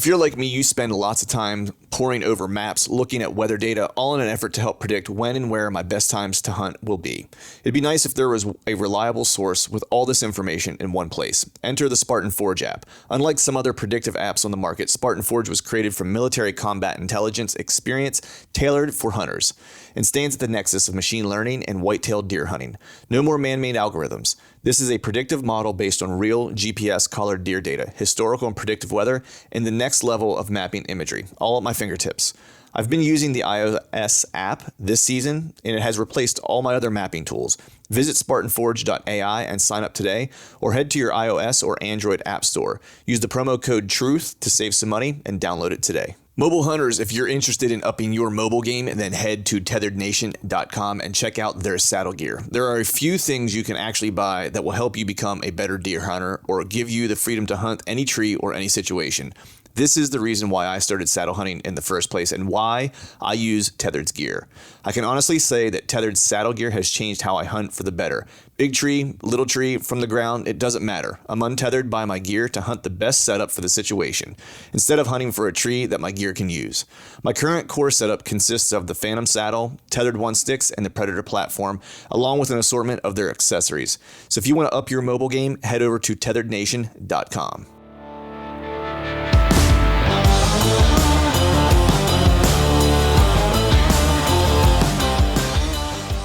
If you're like me, you spend lots of time poring over maps, looking at weather data, all in an effort to help predict when and where my best times to hunt will be. It'd be nice if there was a reliable source with all this information in one place. Enter the Spartan Forge app. Unlike some other predictive apps on the market, Spartan Forge was created from military combat intelligence experience tailored for hunters, and stands at the nexus of machine learning and white-tailed deer hunting. No more man-made algorithms. This is a predictive model based on real GPS collared deer data, historical and predictive weather, and the next level of mapping imagery, all at my fingertips. I've been using the iOS app this season, and it has replaced all my other mapping tools. Visit SpartanForge.ai and sign up today, or head to your iOS or Android app store. Use the promo code TRUTH to save some money and download it today. Mobile hunters, if you're interested in upping your mobile game, then head to tetherednation.com and check out their saddle gear. There are a few things you can actually buy that will help you become a better deer hunter or give you the freedom to hunt any tree or any situation. This is the reason why I started saddle hunting in the first place and why I use Tethered's gear. I can honestly say that Tethered's saddle gear has changed how I hunt for the better. Big tree, little tree, from the ground, it doesn't matter. I'm untethered by my gear to hunt the best setup for the situation, instead of hunting for a tree that my gear can use. My current core setup consists of the Phantom saddle, Tethered 1 sticks, and the Predator platform, along with an assortment of their accessories. So if you want to up your mobile game, head over to tetherednation.com.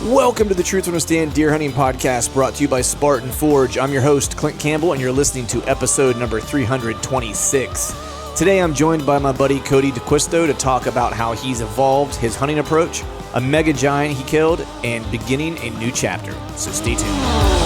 Welcome to the Truth to Understand Deer Hunting Podcast, brought to you by Spartan Forge. I'm your host, Clint Campbell, and you're listening to episode number 326. Today I'm joined by my buddy Cody D'Acuisto to talk about how he's evolved his hunting approach, a mega giant he killed, and beginning a new chapter. So stay tuned.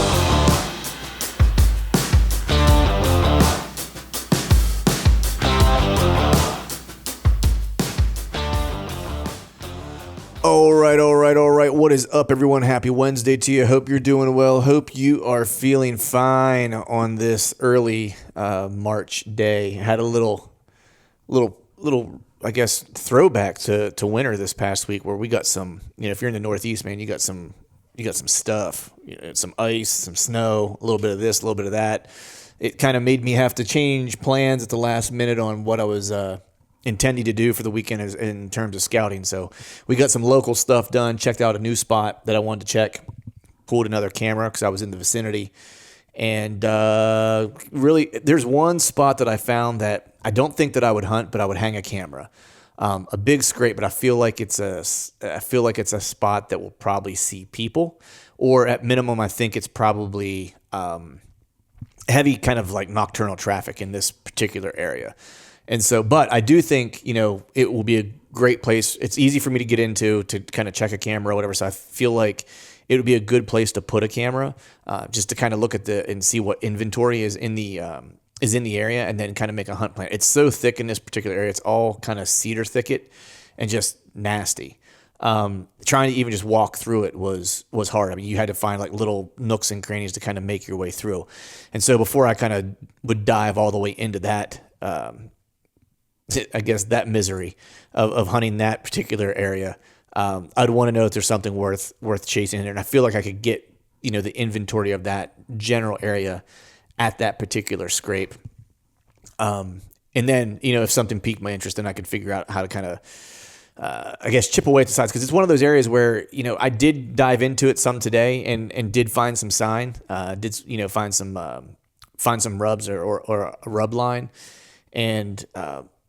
All right. What is up, everyone? Happy Wednesday to you. Hope you're doing well. Hope you are feeling fine on this early March day. Had a little, I guess, throwback to winter this past week, where we got some. If you're in the Northeast, man, you got some stuff. Some ice, some snow, a little bit of this, a little bit of that. It kind of made me have to change plans at the last minute on what I was intending to do for the weekend in terms of scouting. So we got some local stuff done, checked out a new spot that I wanted to check, pulled another camera because I was in the vicinity. And really, there's one spot that I found that I don't think that I would hunt, but I would hang a camera. A big scrape, but I feel like it's a spot that will probably see people, or at minimum, I think it's probably heavy kind of like nocturnal traffic in this particular area. And so, but I do think, it will be a great place. It's easy for me to get into to kind of check a camera or whatever. So I feel like it would be a good place to put a camera, just to kind of look at and see what inventory is in the area, and then kind of make a hunt plan. It's so thick in this particular area. It's all kind of cedar thicket and just nasty. Trying to even just walk through it was hard. I mean, you had to find like little nooks and crannies to kind of make your way through. And so before I kind of would dive all the way into that, I guess that misery of hunting that particular area, I'd want to know if there's something worth chasing in there. And I feel like I could get, the inventory of that general area at that particular scrape. And then, if something piqued my interest, then I could figure out how to kind of, chip away at the sides. Cause it's one of those areas where, I did dive into it some today and did find some sign, find some rubs or a rub line. And,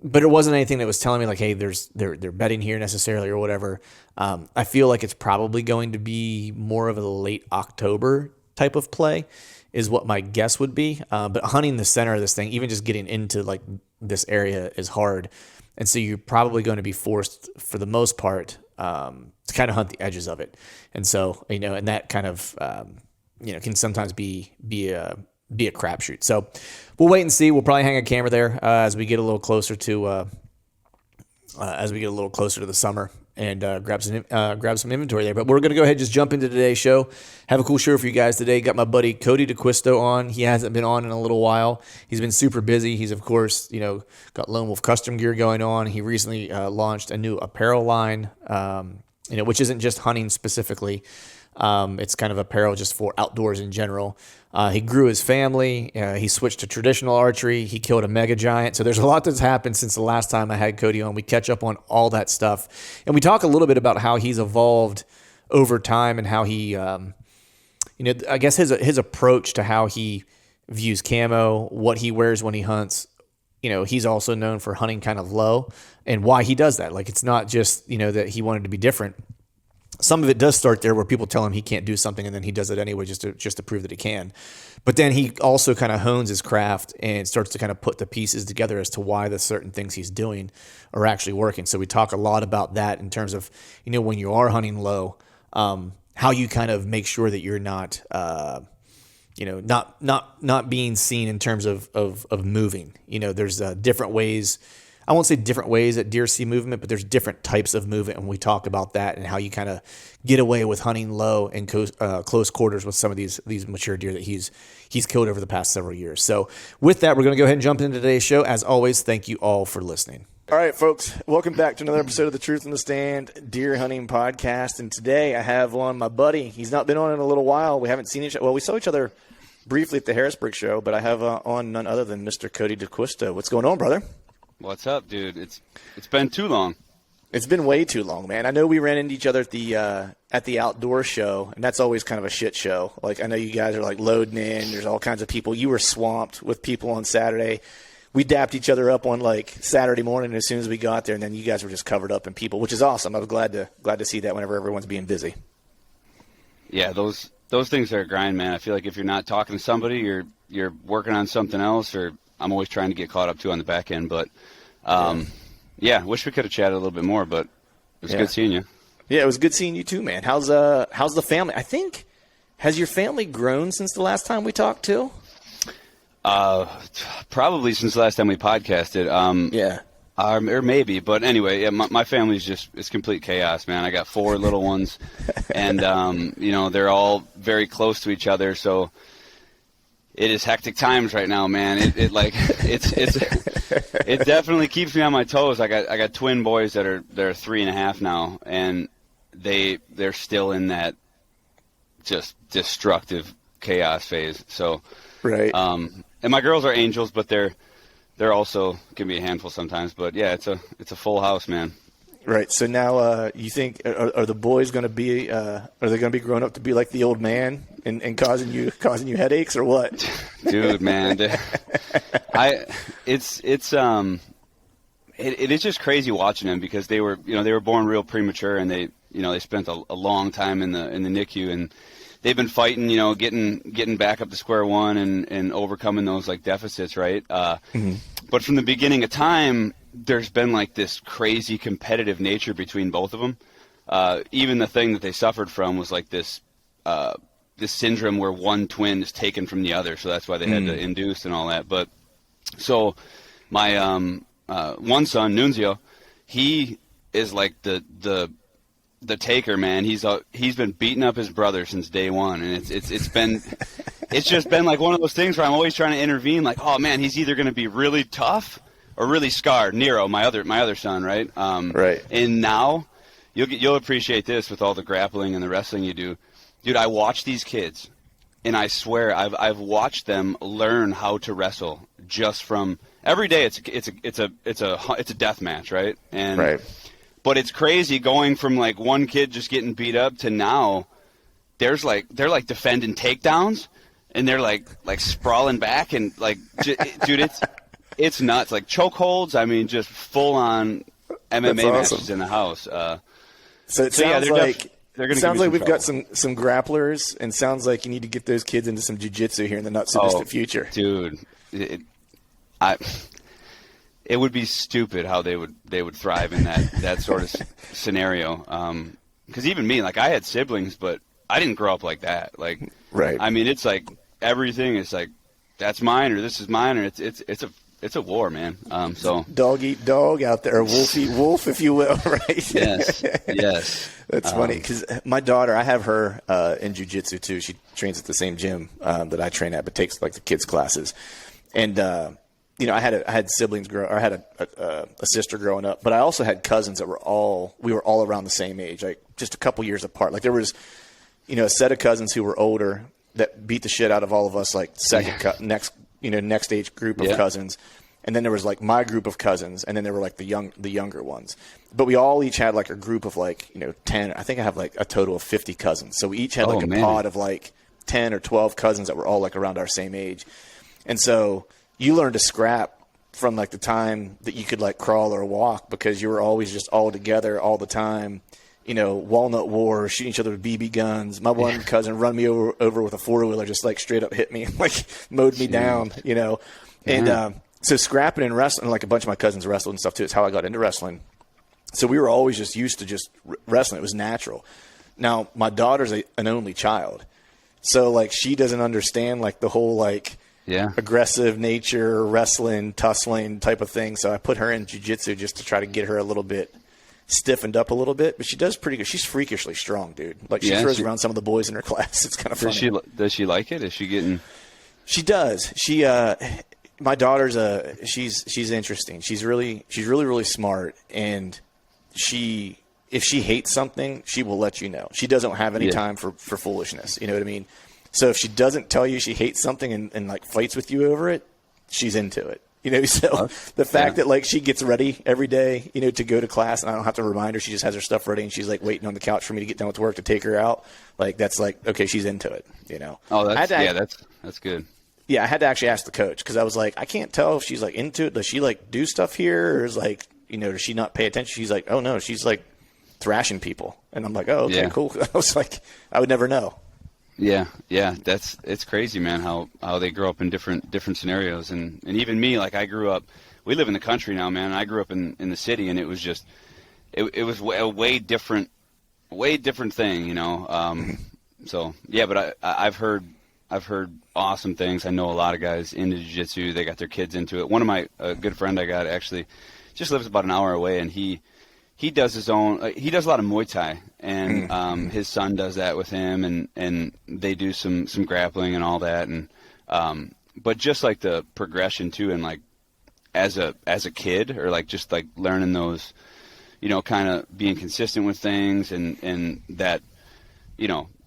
but it wasn't anything that was telling me like, hey, they're bedding here necessarily or whatever. I feel like it's probably going to be more of a late October type of play is what my guess would be. But hunting the center of this thing, even just getting into like this area is hard. And so you're probably going to be forced for the most part, to kind of hunt the edges of it. And so, and that kind of, can sometimes be a crapshoot. So we'll wait and see. We'll probably hang a camera there as we get a little closer to the summer and grab some inventory there. But we're gonna go ahead and just jump into today's show. Have a cool show for you guys today. Got my buddy Cody D'Acuisto on. He hasn't been on in a little while. He's been super busy. He's of course got Lone Wolf custom gear going on. He recently launched a new apparel line, which isn't just hunting specifically. It's kind of apparel just for outdoors in general. He grew his family. He switched to traditional archery. He killed a mega giant. So there's a lot that's happened since the last time I had Cody on. We catch up on all that stuff. And we talk a little bit about how he's evolved over time and how he, I guess his approach to how he views camo, what he wears when he hunts. He's also known for hunting kind of low and why he does that. Like, it's not just, that he wanted to be different. Some of it does start there where people tell him he can't do something and then he does it anyway just to prove that he can. But then he also kind of hones his craft and starts to kind of put the pieces together as to why the certain things he's doing are actually working. So we talk a lot about that in terms of, when you are hunting low, how you kind of make sure that you're not, not being seen in terms of moving. There's different ways. I won't say different ways that deer see movement, but there's different types of movement, and we talk about that and how you kind of get away with hunting low and close quarters with some of these mature deer that he's killed over the past several years. So with that, we're going to go ahead and jump into today's show. As always, thank you all for listening. All right, folks, welcome back to another episode of the Truth in the Stand Deer Hunting Podcast, and today I have on my buddy. He's not been on in a little while. We haven't seen each other. Well, we saw each other briefly at the Harrisburg show, but I have on none other than Mr. Cody D'Acuisto. What's going on, brother? What's up, dude? It's been too long. It's been way too long, man. I know we ran into each other at the outdoor show, and that's always kind of a shit show. Like, I know you guys are like loading in. There's all kinds of people. You were swamped with people on Saturday. We dapped each other up on like Saturday morning as soon as we got there, and then you guys were just covered up in people, which is awesome. I was glad to see that whenever everyone's being busy. Yeah, those things are a grind, man. I feel like if you're not talking to somebody, you're working on something else, or I'm always trying to get caught up too on the back end. But wish we could have chatted a little bit more, but it was good seeing you. Yeah, it was good seeing you too, man. How's the family? I think, has your family grown since the last time we talked too? Probably since the last time we podcasted. Or maybe, but anyway, yeah, my family's it's complete chaos, man. I got 4 little ones, and they're all very close to each other, so it is hectic times right now, man. It definitely keeps me on my toes. I got twin boys that are 3.5 now, and they're still in that just destructive chaos phase. So right. And my girls are angels, but they're also can be a handful sometimes. But yeah, it's a full house, man. Right. So now, you think are the boys going to be? Are they going to be grown up to be like the old man and causing you headaches or what? Dude, man, it is just crazy watching them because they were born real premature, and they spent a long time in the NICU, and they've been fighting, getting back up to square one and overcoming those like deficits, right? But from the beginning of time, there's been like this crazy competitive nature between both of them. Even the thing that they suffered from was like this syndrome where one twin is taken from the other, so that's why they had to induce and all that. But so my one son, Nunzio, he is like the taker, man. He's been beating up his brother since day one, and it's just been like one of those things where I'm always trying to intervene. Like, oh man, he's either going to be really tough or really scarred. Nero, my other son, right? Right. And now you'll appreciate this with all the grappling and the wrestling you do, dude. I watch these kids, and I swear I've watched them learn how to wrestle just from every day. It's a death match, right? And right. But it's crazy going from like one kid just getting beat up to now they're like defending takedowns, and they're like sprawling back, and like dude, it's nuts. Like chokeholds, I mean, just full on MMA matches in the house. So it sounds like we've trouble. got some grapplers, and sounds like you need to get those kids into some jiu-jitsu here in the not so distant future. Dude, it would be stupid how they would thrive in that sort of scenario. Because even me, like I had siblings, but I didn't grow up like that. Like, right. I mean, it's like everything is like that's mine or this is mine, or it's a war, man. So dog eat dog out there, wolf eat wolf, if you will, right? Yes. That's funny because my daughter, I have her in jiu-jitsu too. She trains at the same gym that I train at, but takes like the kids' classes. And I had siblings I had a sister growing up, but I also had cousins that we were all around the same age, like just a couple years apart. Like there was a set of cousins who were older that beat the shit out of all of us, like next age group of cousins. And then there was like my group of cousins, and then there were like the younger ones. But we all each had like a group of like, 10. I think I have like a total of 50 cousins. So we each had like a pod of like 10 or 12 cousins that were all like around our same age. And so you learn to scrap from like the time that you could like crawl or walk, because you were always just all together all the time. Walnut war, shooting each other with BB guns. My one cousin run me over with a 4-wheeler, just like straight up hit me, like mowed me down, And so scrapping and wrestling, like a bunch of my cousins wrestled and stuff too. It's how I got into wrestling. So we were always just used to just wrestling. It was natural. Now, my daughter's an only child. So like she doesn't understand like the whole like aggressive nature, wrestling, tussling type of thing. So I put her in jiu-jitsu just to try to get her a little bit stiffened up a little bit, but she does pretty good. She's freakishly strong, dude. Like she throws around some of the boys in her class. It's kind of funny. Does she like it? Is she getting? She does. My daughter's she's interesting. She's really smart, and if she hates something, she will let you know. She doesn't have any time for foolishness. You know what I mean? So if she doesn't tell you she hates something and like fights with you over it, she's into it. So the fact that like she gets ready every day, to go to class, and I don't have to remind her, she just has her stuff ready and she's like waiting on the couch for me to get done with work to take her out. Like that's like, okay, she's into it, Oh, that's good. Yeah, I had to actually ask the coach, because I was like, I can't tell if she's like into it. Does she like do stuff here, or is like, does she not pay attention? She's like, oh no, she's like thrashing people, and I'm like, oh okay, cool. I was like, I would never know. Yeah, it's crazy, man, how they grow up in different scenarios, and even me, like I grew up. We live in the country now, man. I grew up in the city, and it was just it was a way different thing, So yeah, but I've heard awesome things. I know a lot of guys into jiu-jitsu. They got their kids into it. One of my good friend I got actually just lives about an hour away, and he does his own. He does a lot of Muay Thai, and his son does that with him, and they do some grappling and all that. And but just like the progression too, and like as a kid, or like just like learning those, kind of being consistent with things, and that,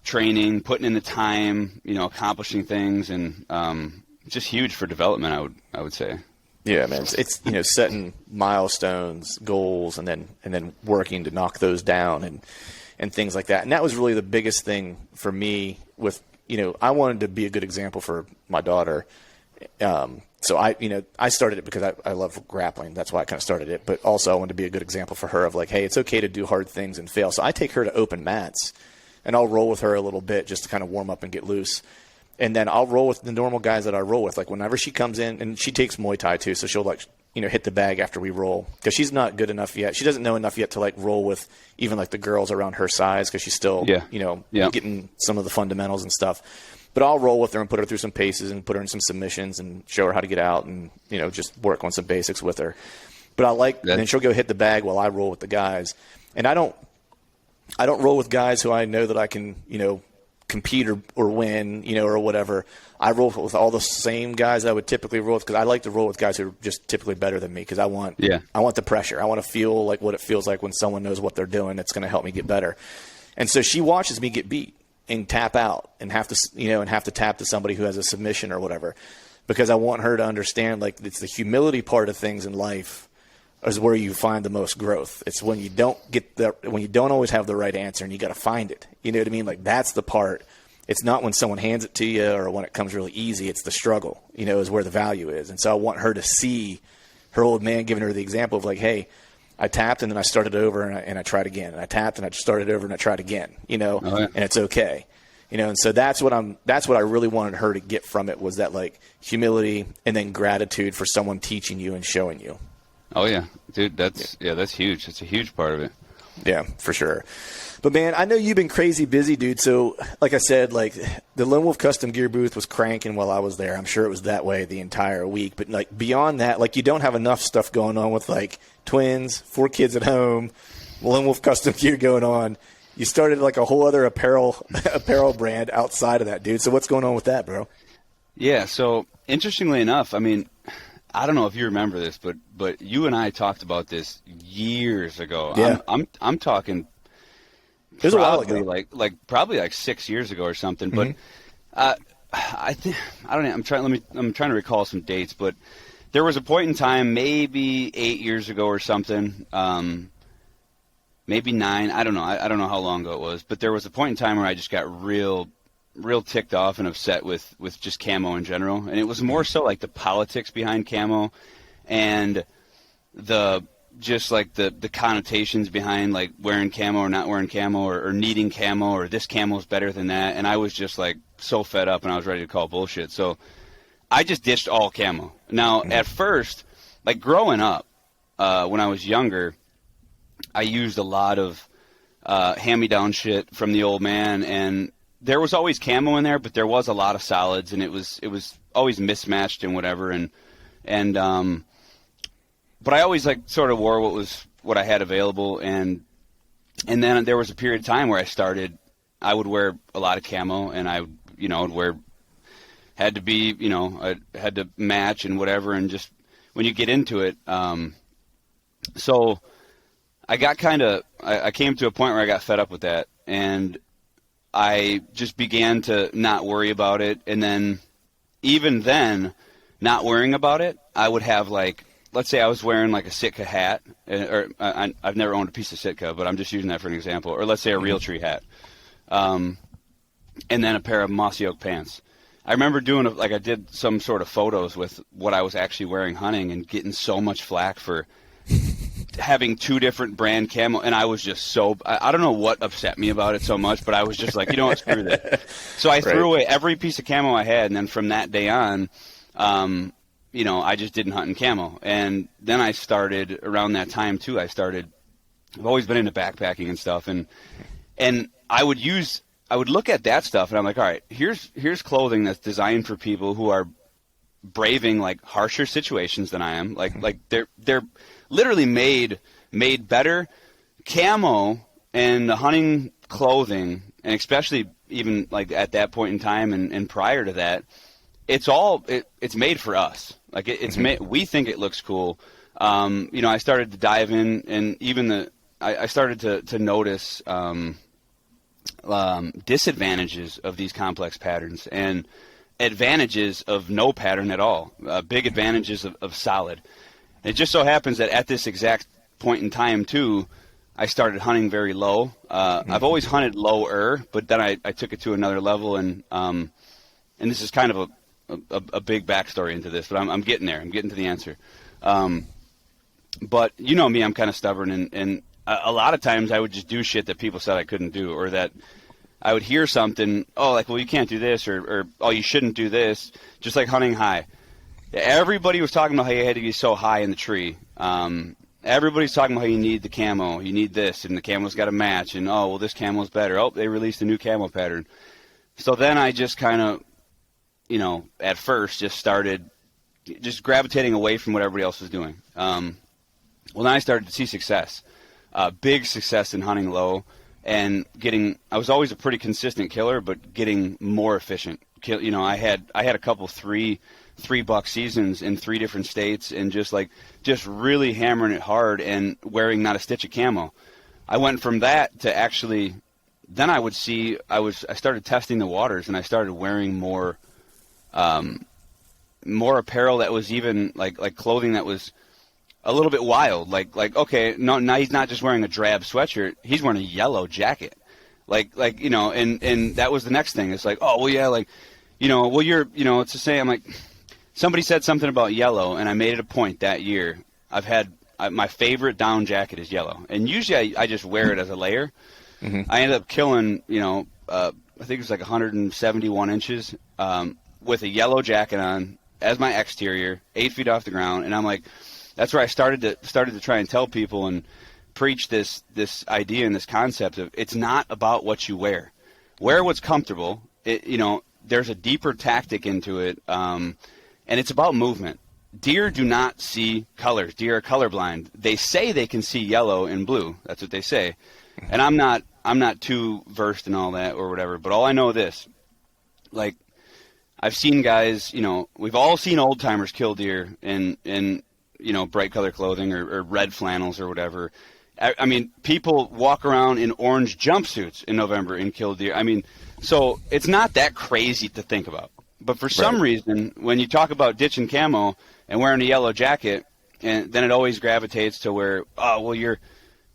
training, putting in the time, accomplishing things, and just huge for development, I would say. Yeah, man. It's setting milestones, goals, and then working to knock those down and things like that. And that was really the biggest thing for me with, I wanted to be a good example for my daughter. So I started it because I love grappling. That's why I kind of started it. But also I wanted to be a good example for her of like, hey, it's okay to do hard things and fail. So I take her to open mats, and I'll roll with her a little bit just to kind of warm up and get loose. And then I'll roll with the normal guys that I roll with. Like whenever she comes in, and she takes Muay Thai too, so she'll like, hit the bag after we roll, because she's not good enough yet. She doesn't know enough yet to like roll with even like the girls around her size, because she's still, getting some of the fundamentals and stuff. But I'll roll with her and put her through some paces and put her in some submissions and show her how to get out and, just work on some basics with her. But and then she'll go hit the bag while I roll with the guys. And I don't roll with guys who I know that I can, compete or win, or whatever. I roll with all the same guys I would typically roll with, because I like to roll with guys who are just typically better than me, because I want the pressure. I want to feel like what it feels like when someone knows what they're doing. That's going to help me get better. And so she watches me get beat and tap out and have to tap to somebody who has a submission or whatever, because I want her to understand, like, it's the humility part of things in life is where you find the most growth. It's when you don't always have the right answer and you got to find it. You know what I mean? Like, that's the part. It's not when someone hands it to you or when it comes really easy. It's the struggle, is where the value is. And so I want her to see her old man giving her the example of like, hey, I tapped and then I started over and I tried again. And I tapped and I started over and I tried again, and it's okay. And so that's what I really wanted her to get from it, was that like humility and then gratitude for someone teaching you and showing you. Oh yeah, dude, that's huge. It's a huge part of it. Yeah, for sure. But man, I know you've been crazy busy, dude. So like I said, like the Lone Wolf Custom Gear booth was cranking while I was there. I'm sure it was that way the entire week. But like beyond that, like you don't have enough stuff going on with like twins, 4 kids at home, Lone Wolf Custom Gear going on. You started like a whole other apparel brand outside of that, dude. So what's going on with that, bro? Yeah. So interestingly enough, I mean, I don't know if you remember this, but you and I talked about this years ago. Yeah. I'm talking It was a while probably ago. probably like 6 years ago or something. But I think I don't know. I'm trying to recall some dates, but there was a point in time, maybe 8 years ago or something, maybe 9. I don't know. I don't know how long ago it was, but there was a point in time where I just got real ticked off and upset with just camo in general, and it was more so like the politics behind camo and the just like the connotations behind like wearing camo or not wearing camo or needing camo or this camo is better than that. And I was just like so fed up and I was ready to call bullshit. So I just ditched all camo. Now, at first, like growing up, when I was younger, I used a lot of hand-me-down shit from the old man, and there was always camo in there, but there was a lot of solids, and it was always mismatched and whatever. But I always like sort of wore what I had available, and then there was a period of time where I would wear a lot of camo, and I would had to be, I had to match and whatever, and just when you get into it, so I got I came to a point where I got fed up with that, and I just began to not worry about it, and then even then, not worrying about it, I would have like, let's say I was wearing like a Sitka hat, or I've never owned a piece of Sitka, but I'm just using that for an example, or let's say a Realtree hat, and then a pair of mossy oak pants. I remember I did some sort of photos with what I was actually wearing hunting and getting so much flack for having two different brand camo, and I was just I don't know what upset me about it so much, but I was just like, what, screw that. So I threw away every piece of camo I had, and then from that day on, I just didn't hunt in camo. And then I started, around that time too, I've always been into backpacking and stuff, and I would look at that stuff, and I'm like, all right, here's clothing that's designed for people who are braving like harsher situations than I am. Like they're literally made better. Camo and the hunting clothing, and especially even like at that point in time and prior to that, it's made for us. Like it's made, we think it looks cool. I started to dive in, and even I started to notice disadvantages of these complex patterns and advantages of no pattern at all. Big advantages of solid. It just so happens that at this exact point in time, too, I started hunting very low. I've always hunted lower, but then I took it to another level, and this is kind of a big backstory into this, but I'm getting there. I'm getting to the answer. But you know me, I'm kind of stubborn, and a lot of times I would just do shit that people said I couldn't do, or that I would hear something, well, you can't do this, or oh, you shouldn't do this, just like hunting high. Everybody was talking about how you had to be so high in the tree. Everybody's talking about how you need the camo, you need this, and the camo's got to match, and oh, well, this camo's better. Oh, they released a new camo pattern. So then I just kind of, at first just started just gravitating away from what everybody else was doing. Well, then I started to see success, big success in hunting low, and I was always a pretty consistent killer, but getting more efficient. I had a couple three buck seasons in 3 different states, and just really hammering it hard and wearing not a stitch of camo. I went from that to actually, then I started testing the waters, and I started wearing more apparel that was even like clothing that was a little bit wild. Okay, no, now he's not just wearing a drab sweatshirt, he's wearing a yellow jacket. And that was the next thing. It's like, oh, well, yeah, well, it's the same. I'm like, somebody said something about yellow, and I made it a point that year. My favorite down jacket is yellow, and usually I just wear it as a layer. I ended up killing, I think it was like 171 inches with a yellow jacket on as my exterior, 8 feet off the ground, and I'm like, that's where I started to try and tell people and preach this idea and this concept of, it's not about what you wear. Wear what's comfortable. There's a deeper tactic into it, and it's about movement. Deer do not see colors. Deer are colorblind. They say they can see yellow and blue. That's what they say. And I'm not too versed in all that or whatever, but all I know this, I've seen guys, we've all seen old timers kill deer in bright color clothing or red flannels or whatever. I mean, people walk around in orange jumpsuits in November and kill deer. I mean, so it's not that crazy to think about. But for some reason, when you talk about ditching camo and wearing a yellow jacket, and then it always gravitates to where, oh, well, you're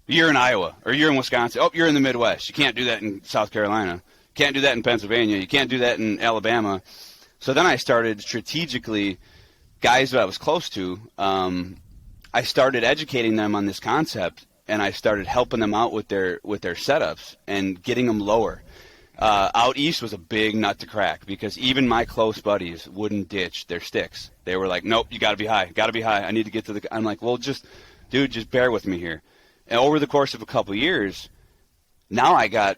in Iowa or you're in Wisconsin. Oh, you're in the Midwest. You can't do that in South Carolina. Can't do that in Pennsylvania. You can't do that in Alabama. So then I started strategically, guys that I was close to, I started educating them on this concept, and I started helping them out with their setups and getting them lower. Out east was a big nut to crack because even my close buddies wouldn't ditch their sticks. They were like, nope, you got to be high. Got to be high. I need to get to the – I'm like, well, just bear with me here. And over the course of a couple of years, now I got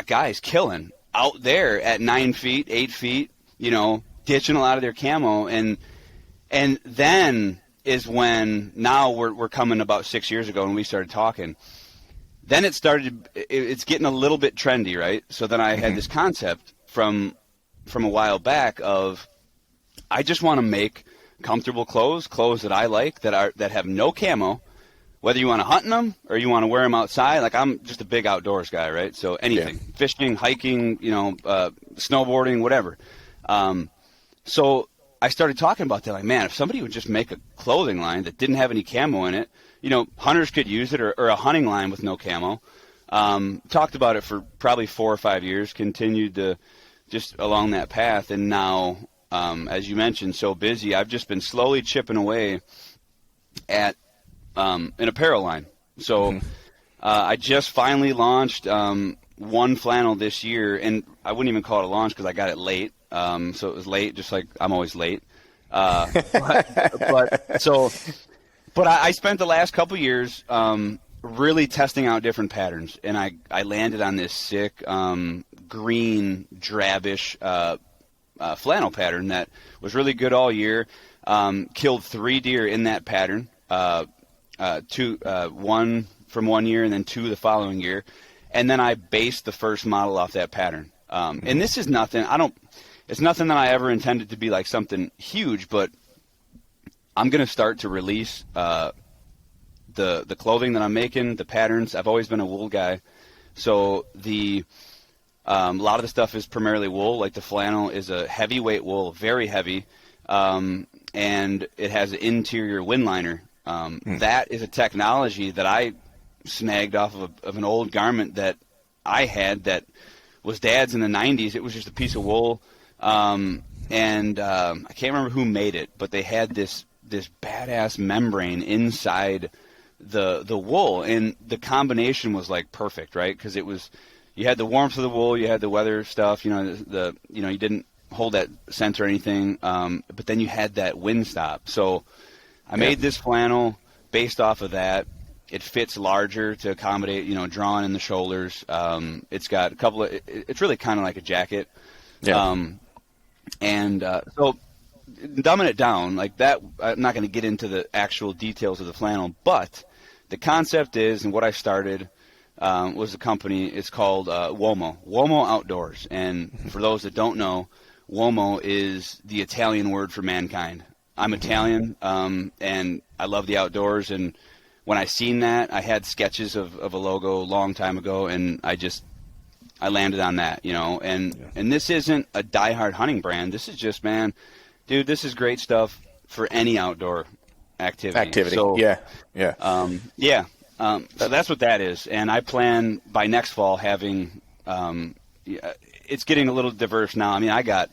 guys killing out there at 9 feet, 8 feet, ditching a lot of their camo. And then – is when now we're coming about 6 years ago when we started talking. Then it's getting a little bit trendy, right? So then I had this concept from a while back of I just want to make comfortable clothes that I like that have no camo, whether you want to hunt in them or you want to wear them outside. Like I'm just a big outdoors guy, right? So anything, fishing, hiking, snowboarding, whatever. So I started talking about that, like, man, if somebody would just make a clothing line that didn't have any camo in it, hunters could use it, or a hunting line with no camo. Talked about it for probably 4 or 5 years, continued to just along that path, and now, as you mentioned, so busy, I've just been slowly chipping away at an apparel line. So I just finally launched one flannel this year, and I wouldn't even call it a launch because I got it late. So it was late, just like I'm always late. But I spent the last couple years really testing out different patterns, and I landed on this sick green drabbish flannel pattern that was really good all year. Killed 3 deer in that pattern, 1 from 1 year and then 2 the following year, and then I based the first model off that pattern. And this is nothing. It's nothing that I ever intended to be like something huge, but I'm going to start to release the clothing that I'm making, the patterns. I've always been a wool guy, so a lot of the stuff is primarily wool. Like the flannel is a heavyweight wool, very heavy, and it has an interior wind liner. That is a technology that I snagged off of an old garment that I had that was Dad's in the 90s. It was just a piece of wool. I can't remember who made it, but they had this badass membrane inside the wool, and the combination was like perfect, right? Because you had the warmth of the wool, you had the weather stuff, you didn't hold that scent or anything, but then you had that wind stop. So I made this flannel based off of that. It fits larger to accommodate, drawing in the shoulders. It's got a couple of, it's really kind of like a jacket. Yeah. So dumbing it down like that, I'm not going to get into the actual details of the flannel, but the concept is, and what I started was a company. It's called Uomo Outdoors. And for those that don't know, Uomo is the Italian word for mankind. I'm Italian, and I love the outdoors. And when I seen that, I had sketches of a logo a long time ago, and I landed on that, and this isn't a diehard hunting brand. This is just, man, dude, this is great stuff for any outdoor activity. So, so that's what that is. And I plan by next fall having, it's getting a little diverse now. I mean, I got,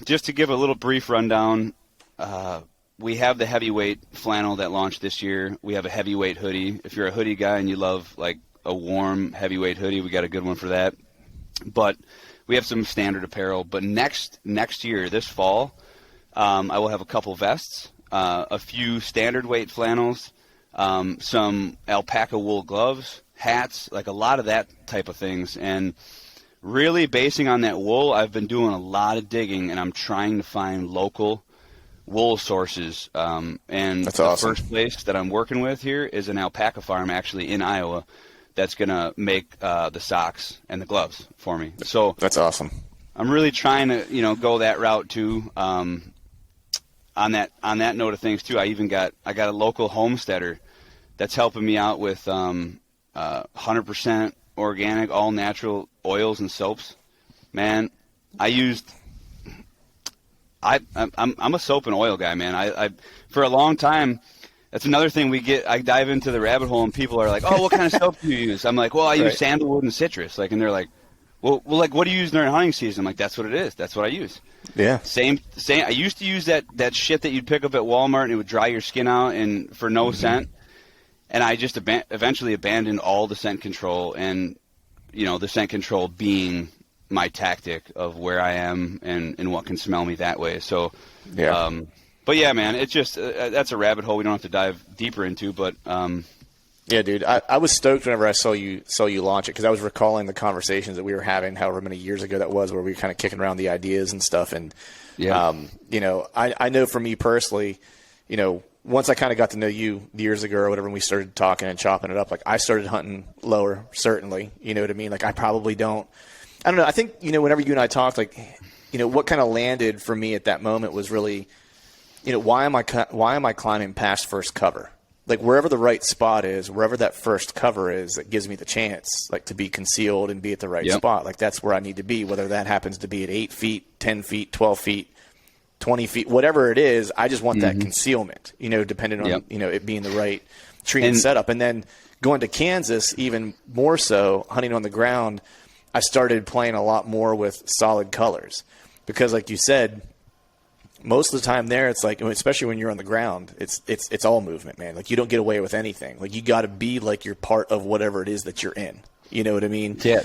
just to give a little brief rundown, we have the heavyweight flannel that launched this year. We have a heavyweight hoodie. If you're a hoodie guy and you love like a warm heavyweight hoodie, we got a good one for that. But we have some standard apparel. But next year, this fall, I will have a couple vests, a few standard weight flannels, some alpaca wool gloves, hats, like a lot of that type of things. And really basing on that wool, I've been doing a lot of digging, and I'm trying to find local wool sources. And that's the awesome. first place that I'm working with here is an alpaca farm actually in Iowa that's going to make the socks and the gloves for me. So that's awesome. I'm really trying to, go that route too. on that note of things too, I got a local homesteader that's helping me out with 100% organic, all natural oils and soaps. Man, I'm a soap and oil guy, man. I for a long time, that's another thing I dive into the rabbit hole and people are like, "Oh, what kind of soap do you use?" I'm like, "Well, I use sandalwood and citrus." Like, and they're like, well, like, what do you use during hunting season? I'm like, that's what it is. That's what I use. Yeah. Same. I used to use that shit that you'd pick up at Walmart and it would dry your skin out and for no scent. And I just eventually abandoned all the scent control, and the scent control being my tactic of where I am and what can smell me that way. So, yeah. But yeah, man, it's just that's a rabbit hole we don't have to dive deeper into. But yeah, dude, I was stoked whenever I saw you launch it, because I was recalling the conversations that we were having, however many years ago that was, where we were kind of kicking around the ideas and stuff. And I know for me personally, once I kind of got to know you years ago or whatever, and we started talking and chopping it up, like I started hunting lower, certainly. You know what I mean? Like I don't know. I think, whenever you and I talked, like, what kind of landed for me at that moment was really, why am I climbing past first cover? Like wherever the right spot is, wherever that first cover is, that gives me the chance, like, to be concealed and be at the right spot. Like that's where I need to be, whether that happens to be at 8 feet, 10 feet, 12 feet, 20 feet, whatever it is. I just want that concealment, depending on, it being the right tree and setup. And then going to Kansas, even more so, hunting on the ground, I started playing a lot more with solid colors, because like you said, most of the time there, it's like, especially when you're on the ground, it's all movement, man. Like you don't get away with anything. Like you got to be like you're part of whatever it is that you're in. You know what I mean? Yeah.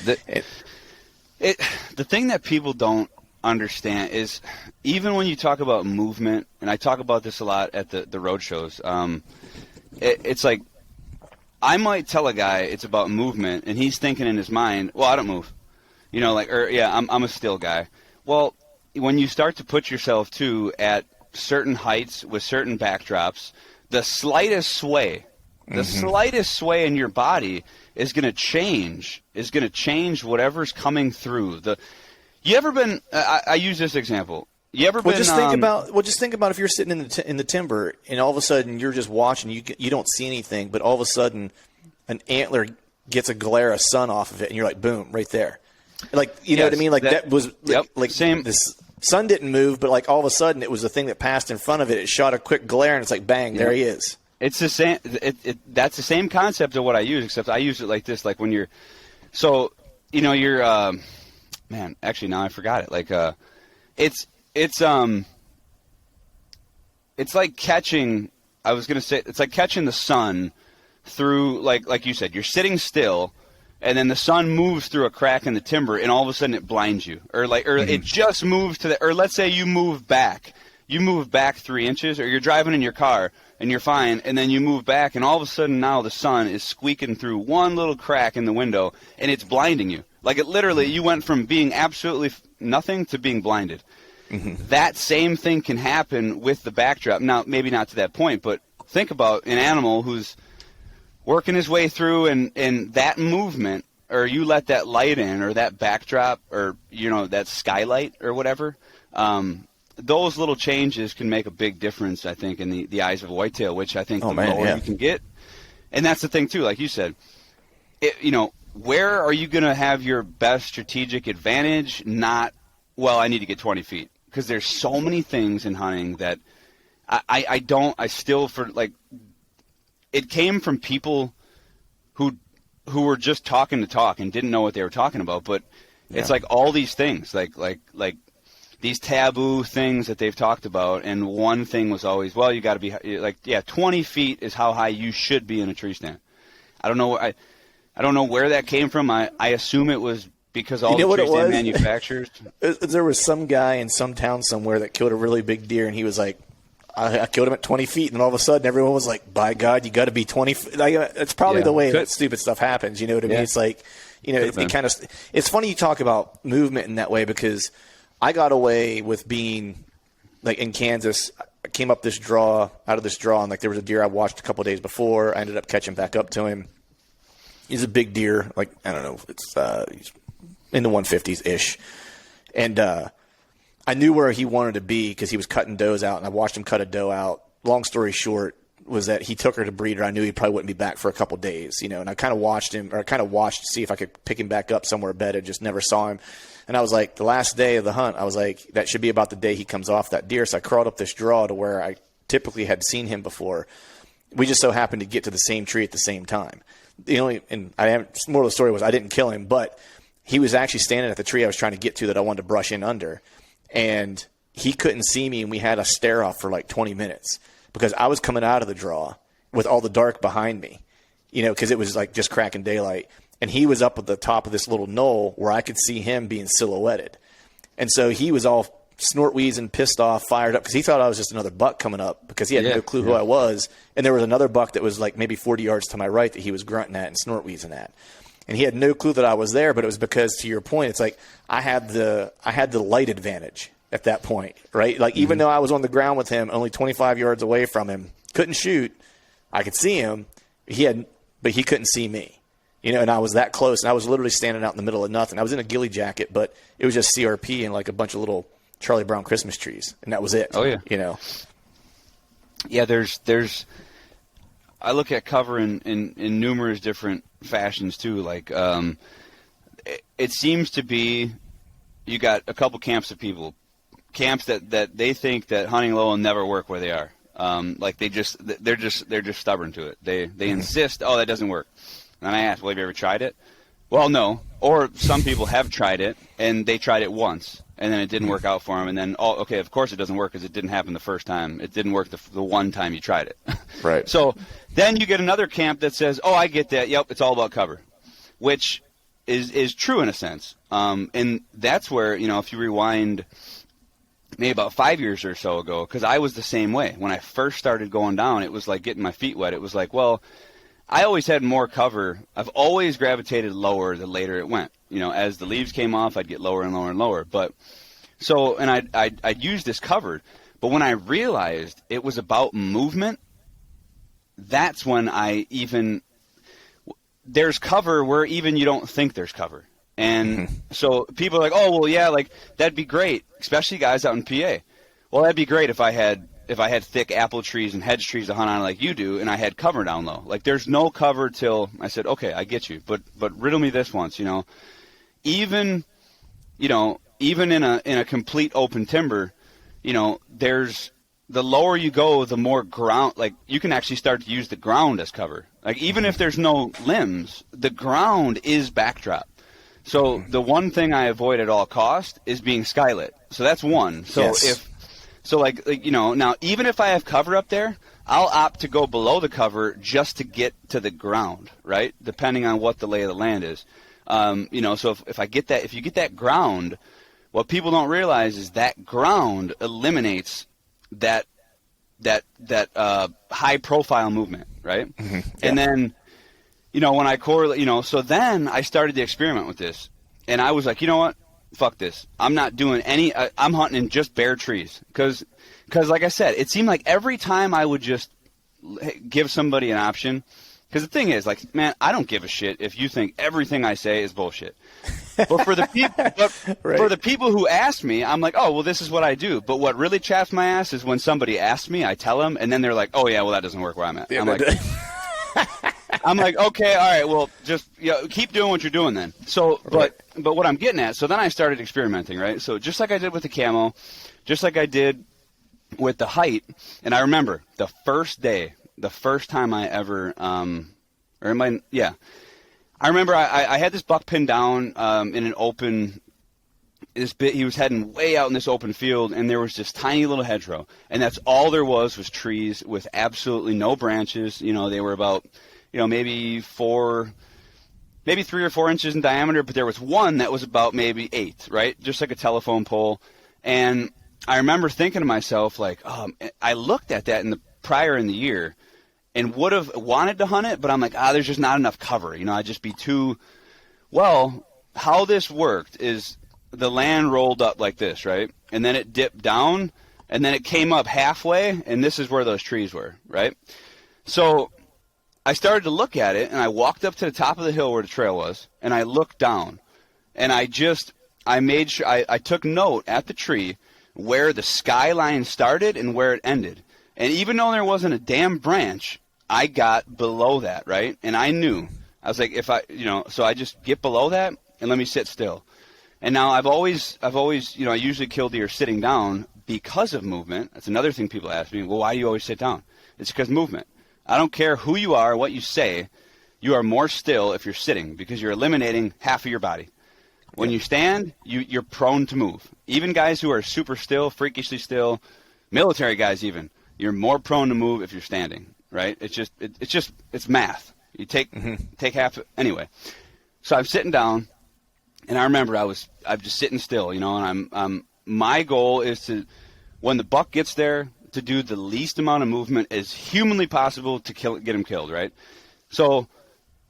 The thing that people don't understand is, even when you talk about movement, and I talk about this a lot at the road shows, it's like I might tell a guy it's about movement, and he's thinking in his mind, well, I don't move. I'm a still guy. Well, when you start to put yourself at certain heights with certain backdrops, the slightest sway in your body is going to change whatever's coming through. You ever been? I use this example. You ever been? Just think about if you're sitting in the timber and all of a sudden you're just watching. You don't see anything, but all of a sudden an antler gets a glare of sun off of it, and you're like, boom, right there. Like you know what I mean? Like that was like same. This sun didn't move, but like all of a sudden it was the thing that passed in front of it. It shot a quick glare, and it's like, bang, there he is. It's the same. That's the same concept of what I use, except I use it like this. Like when you're, man. Actually, now I forgot it. Like it's like catching. I was gonna say it's like catching the sun through, like you said, you're sitting still, and then the sun moves through a crack in the timber, and all of a sudden it blinds you, or it just moves to or let's say you move back 3 inches, or you're driving in your car and you're fine, and then you move back, and all of a sudden now the sun is squeaking through one little crack in the window, and it's blinding you. Like it literally, you went from being absolutely nothing to being blinded. That same thing can happen with the backdrop. Now, maybe not to that point, but think about an animal who's working his way through, and that movement, or you let that light in, or that backdrop, or that skylight or whatever, those little changes can make a big difference, I think, in the eyes of a whitetail, which I think lower you can get. And that's the thing too, like you said, where are you going to have your best strategic advantage? Not, well, I need to get 20 feet. Because there's so many things in hunting that it came from people who were just talking to talk and didn't know what they were talking about. But it's like all these things, like these taboo things that they've talked about. And one thing was always, well, you got to be 20 feet is how high you should be in a tree stand. I don't know where that came from. I assume it was because all the tree stand manufacturers. There was some guy in some town somewhere that killed a really big deer, and he was like, I killed him at 20 feet, and all of a sudden everyone was like, by God, you got to be 20 feet. Like, it's probably the way that stupid stuff happens. You know what I mean? It's like, it kind of – it's funny you talk about movement in that way, because I got away with being – like in Kansas, I came out of this draw, and like there was a deer I watched a couple of days before. I ended up catching back up to him. He's a big deer, like, I don't know, it's he's in the 150s-ish. And I I knew where he wanted to be because he was cutting does out, and I watched him cut a doe out. Long story short was that he took her to breeder. I knew he probably wouldn't be back for a couple days, you know, and I kind of watched to see if I could pick him back up somewhere bedded, just never saw him. And I was like, the last day of the hunt, I was like, that should be about the day he comes off that deer. So I crawled up this draw to where I typically had seen him before. We just so happened to get to the same tree at the same time. Moral of the story was I didn't kill him, but he was actually standing at the tree I was trying to get to that I wanted to brush in under. And he couldn't see me, and we had a stare off for like 20 minutes because I was coming out of the draw with all the dark behind me, you know, because it was like just cracking daylight. And he was up at the top of this little knoll where I could see him being silhouetted. And so he was all snort wheezing, pissed off, fired up because he thought I was just another buck coming up because he had no clue who I was. And there was another buck that was like maybe 40 yards to my right that he was grunting at and snort wheezing at. And he had no clue that I was there, but it was because, to your point, it's like I had the light advantage at that point, right? Like even though I was on the ground with him, only 25 yards away from him, couldn't shoot, I could see him, but he couldn't see me. You know, and I was that close, and I was literally standing out in the middle of nothing. I was in a ghillie jacket, but it was just CRP and like a bunch of little Charlie Brown Christmas trees, and that was it. Oh yeah, you know. Yeah, there's. I look at cover in numerous different fashions too. Like, it seems to be, you got a couple camps of people, camps that they think that hunting low will never work where they are. Like they're just stubborn to it. They insist, oh, that doesn't work. And I asked, well, have you ever tried it? Well, no. Or some people have tried it, and they tried it once, and then it didn't work out for them. And then, oh, okay, of course it doesn't work because it didn't happen the first time. It didn't work the one time you tried it. Right. So then you get another camp that says, oh, I get that. Yep, it's all about cover, which is true in a sense. And that's where, you know, if you rewind maybe about 5 years or so ago, because I was the same way. When I first started going down, it was like getting my feet wet. It was like, well, I always had more cover. I've always gravitated lower the later it went. You know, as the leaves came off, I'd get lower and lower and lower. But so, and I'd use this cover. But when I realized it was about movement, that's when there's cover where even you don't think there's cover. And so people are like, oh, well, yeah, like that'd be great, especially guys out in PA. Well, that'd be great if I had thick apple trees and hedge trees to hunt on like you do, and I had cover down low. Like there's no cover till I said, okay, I get you, but riddle me this once, you know, even in a complete open timber, you know, there's the lower you go, the more ground, like you can actually start to use the ground as cover. Like even if there's no limbs, the ground is backdrop. So the one thing I avoid at all cost is being skylit. So that's one. So yes. So, you know, now even if I have cover up there, I'll opt to go below the cover just to get to the ground, right? Depending on what the lay of the land is. You know, so if you get that ground, what people don't realize is that ground eliminates that high profile movement, right? Yeah. And then, you know, when I correlate, you know, so then I started to experiment with this, and I was like, you know what? Fuck this. I'm not doing any I'm hunting in just bare trees because like I said, it seemed like every time I would just give somebody an option, because the thing is, like, man, I don't give a shit if you think everything I say is bullshit. But for the people right. For the people who ask me, I'm like, oh, well, this is what I do. But what really chaps my ass is when somebody asks me, I tell them, and then they're like, oh yeah, well, that doesn't work where I'm at. Yeah, I'm like, okay, all right, well, just keep doing what you're doing then. So, but what I'm getting at, so then I started experimenting, right? So just like I did with the camo, just like I did with the height, and I remember the first time I ever, I remember I had this buck pinned down in an open. He was heading way out in this open field, and there was this tiny little hedgerow, and that's all there was trees with absolutely no branches. You know, they were about, you know, maybe 3 or 4 inches in diameter, but there was one that was about maybe 8, right? Just like a telephone pole. And I remember thinking to myself, like, I looked at that prior in the year and would have wanted to hunt it, but I'm like, there's just not enough cover. You know, I'd just be too, well, how this worked is the land rolled up like this, right? And then it dipped down, and then it came up halfway, and this is where those trees were, right? So I started to look at it, and I walked up to the top of the hill where the trail was, and I looked down, and I made sure I took note at the tree where the skyline started and where it ended. And even though there wasn't a damn branch, I got below that, right? And I knew. I was like, if I, so I just get below that and let me sit still. And now I've always, I usually kill deer sitting down because of movement. That's another thing people ask me. Well, why do you always sit down? It's because movement. I don't care who you are, what you say. You are more still if you're sitting because you're eliminating half of your body. When you stand, you're prone to move. Even guys who are super still, freakishly still, military guys even, you're more prone to move if you're standing, right? It's math. You take half. Anyway, so I'm sitting down, and I remember I'm just sitting still, and I'm my goal is to, when the buck gets there, to do the least amount of movement as humanly possible to get him killed, right? So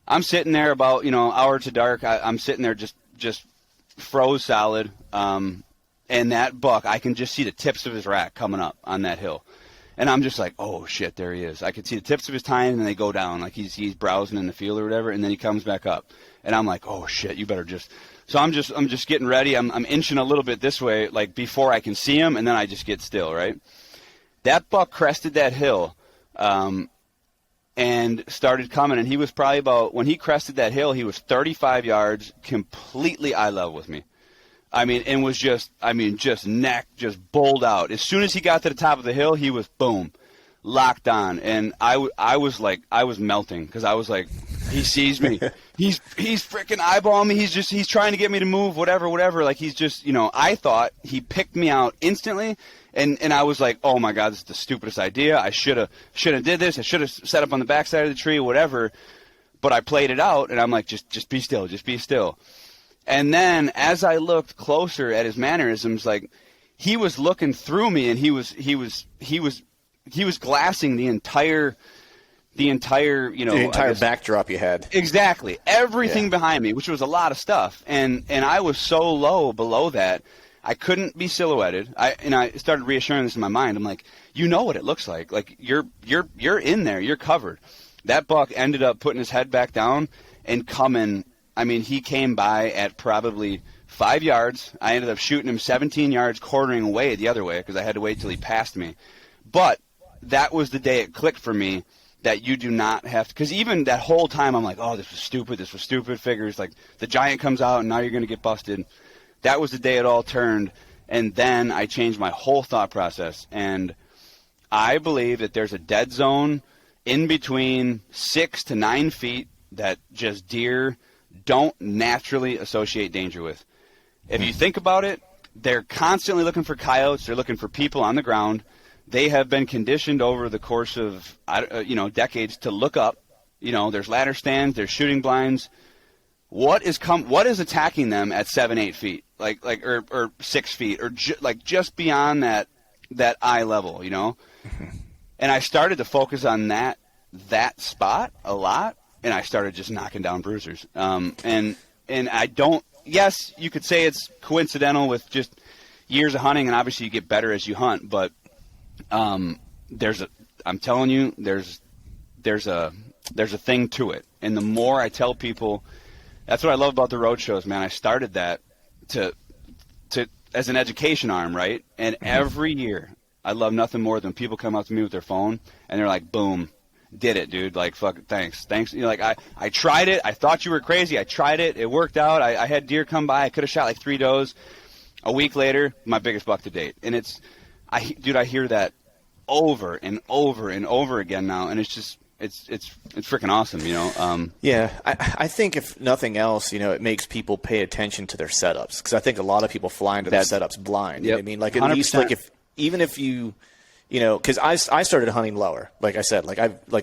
I'm sitting there about hour to dark. I'm sitting there just froze solid, and that buck, I can just see the tips of his rack coming up on that hill. And I'm just like, oh, shit, there he is. I can see the tips of his tine, and they go down, like he's browsing in the field or whatever, and then he comes back up. And I'm like, oh, shit, you better just – so I'm just getting ready. I'm inching a little bit this way, like before I can see him, and then I just get still, right? That buck crested that hill and started coming, and he was probably about – when he crested that hill, he was 35 yards, completely eye level with me. I mean, and was just neck, just bowled out. As soon as he got to the top of the hill, he was, boom, locked on. And I was melting because I was like, he sees me. He's freaking eyeballing me. He's trying to get me to move, whatever. Like he's just, I thought he picked me out instantly. And I was like, oh my God, this is the stupidest idea. I should have did this. I should have set up on the backside of the tree, whatever. But I played it out, and I'm like, just be still, just be still. And then as I looked closer at his mannerisms, like he was looking through me, and he was glassing the entire backdrop you had. Exactly. Everything behind me, which was a lot of stuff. And I was so low below that I couldn't be silhouetted. I started reassuring this in my mind. I'm like, what it looks like. Like you're in there, you're covered. That buck ended up putting his head back down and coming. I mean, he came by at probably 5 yards. I ended up shooting him 17 yards, quartering away the other way because I had to wait till he passed me. But that was the day it clicked for me that you do not have to – because even that whole time I'm like, oh, this was stupid. Figures like the giant comes out and now you're going to get busted. That was the day it all turned, and then I changed my whole thought process. And I believe that there's a dead zone in between 6 to 9 feet that just deer – don't naturally associate danger with. If you think about it, they're constantly looking for coyotes. They're looking for people on the ground. They have been conditioned over the course of decades to look up. There's ladder stands, there's shooting blinds. What is attacking them at 7-8 feet, or 6 feet, or just beyond that eye level, And I started to focus on that spot a lot. And I started just knocking down bruisers. And I don't – yes, you could say it's coincidental with just years of hunting, and obviously you get better as you hunt. But I'm telling you, there's a thing to it. And the more I tell people – that's what I love about the road shows, man. I started that to as an education arm, right? And every year I love nothing more than people come up to me with their phone, and they're like, boom. Did it, dude. Like, fuck, thanks. I tried it. I thought you were crazy. I tried it. It worked out. I had deer come by. I could have shot like 3 does. A week later, my biggest buck to date. And I hear that over and over and over again now. And it's just, it's freaking awesome, Yeah. I think if nothing else, it makes people pay attention to their setups. Because I think a lot of people fly into their setups blind. You know what I mean? Like, at 100%. Least, even if you, because I started hunting lower. Like I said,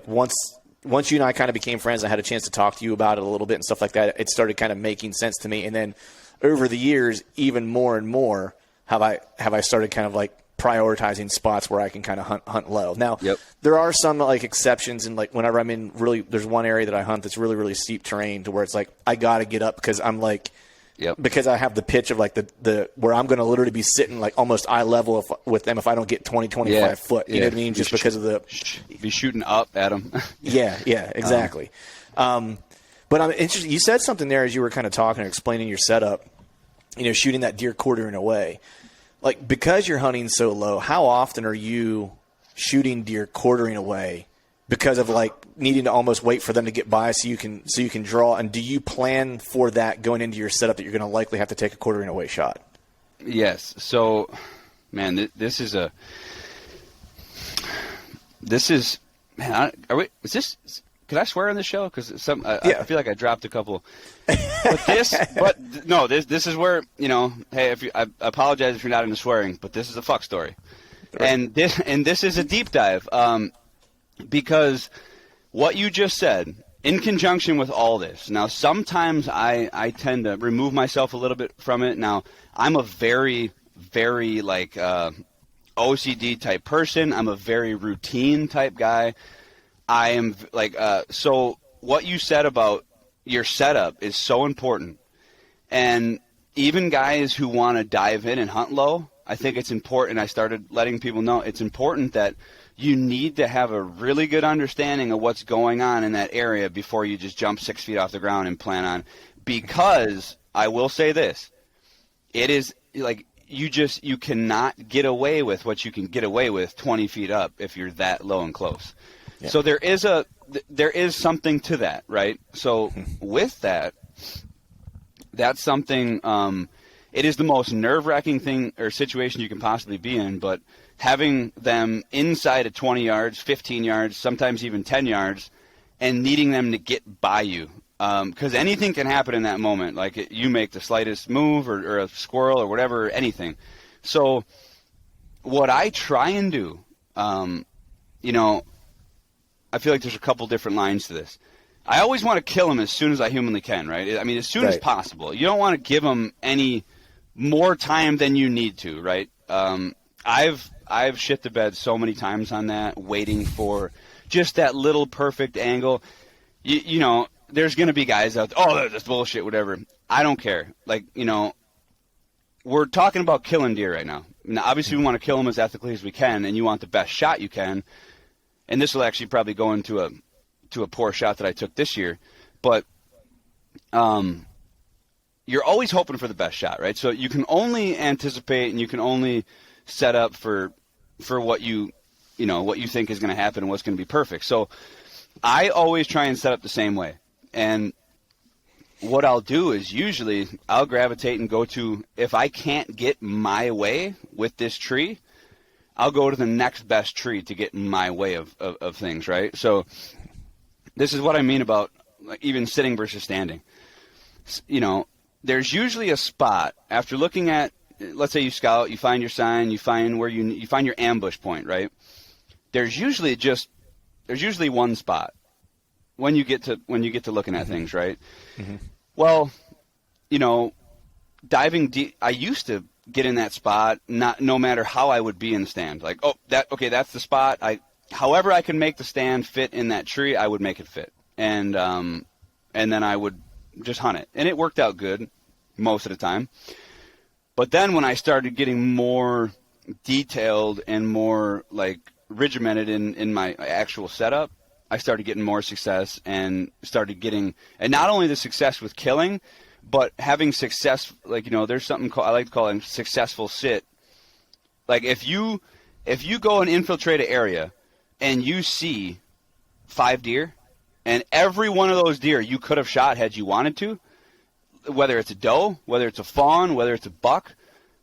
once you and I kind of became friends, I had a chance to talk to you about it a little bit and stuff like that. It started kind of making sense to me. And then over the years, even more and more, have I started kind of like prioritizing spots where I can kind of hunt low. Now, there are some like exceptions, and like whenever I'm in there's one area that I hunt that's really, really steep terrain to where it's like I got to get up because I'm like. Because I have the pitch of like the where I'm going to literally be sitting like almost eye level with them if I don't get 25 foot. You know what I mean? Just because of the be shooting up at them. yeah, exactly. But I'm interested. You said something there as you were kind of talking or explaining your setup. Shooting that deer quartering away. Like, because you're hunting so low, how often are you shooting deer quartering away because of like needing to almost wait for them to get by so you can draw? And do you plan for that going into your setup that you're going to likely have to take a quartering away shot? Yes. So, man, this is man. Could I swear on this show? Because I feel like I dropped a couple. This is where, hey, I apologize if you're not into swearing, but this is a fuck story, right. and this is a deep dive, because what you just said, in conjunction with all this. Now, sometimes I tend to remove myself a little bit from it. Now, I'm a very, very OCD type person. I'm a very routine type guy. I am so what you said about your setup is so important. And even guys who want to dive in and hunt low, I think it's important. I started letting people know it's important that you need to have a really good understanding of what's going on in that area before you just jump 6 feet off the ground and plan on. Because I will say this, it is like you cannot get away with what you can get away with 20 feet up if you're that low and close. Yeah. So there is something to that, right? So with that, that's something. It is the most nerve-wracking thing or situation you can possibly be in. But having them inside of 20 yards, 15 yards, sometimes even 10 yards, and needing them to get by you, because anything can happen in that moment. Like you make the slightest move, or a squirrel, or whatever, anything. So what I try and do, I feel like there's a couple different lines to this. I always want to kill them as soon as I humanly can, right? I mean, as soon as possible. You don't want to give them any more time than you need to, right? I've shit the bed so many times on that, waiting for just that little perfect angle. There's going to be guys out there, oh, that's bullshit, whatever. I don't care. We're talking about killing deer right now. Now, obviously, we want to kill them as ethically as we can, and you want the best shot you can. And this will actually probably go into a poor shot that I took this year, but you're always hoping for the best shot, right? So you can only anticipate and you can only set up for what you think is going to happen and what's going to be perfect. So I always try and set up the same way. And what I'll do is usually I'll gravitate and go to, if I can't get my way with this tree, I'll go to the next best tree to get in my way of things, right? So this is what I mean about even sitting versus standing. There's usually a spot after looking at, let's say you scout, you find your sign, you find where you find your ambush point, right? There's usually one spot when you get to looking at things, right? Mm-hmm. Well, diving deep, I used to get in that spot, no matter how I would be in the stand. Like, that's the spot. However I can make the stand fit in that tree, I would make it fit. And then I would just hunt it. And it worked out good most of the time. But then when I started getting more detailed and more regimented in my actual setup, I started getting more success and started getting, and not only the success with killing, but having success, there's something I like to call it successful sit. Like if you go and infiltrate an area and you see 5 deer, and every one of those deer you could have shot had you wanted to, whether it's a doe, whether it's a fawn, whether it's a buck,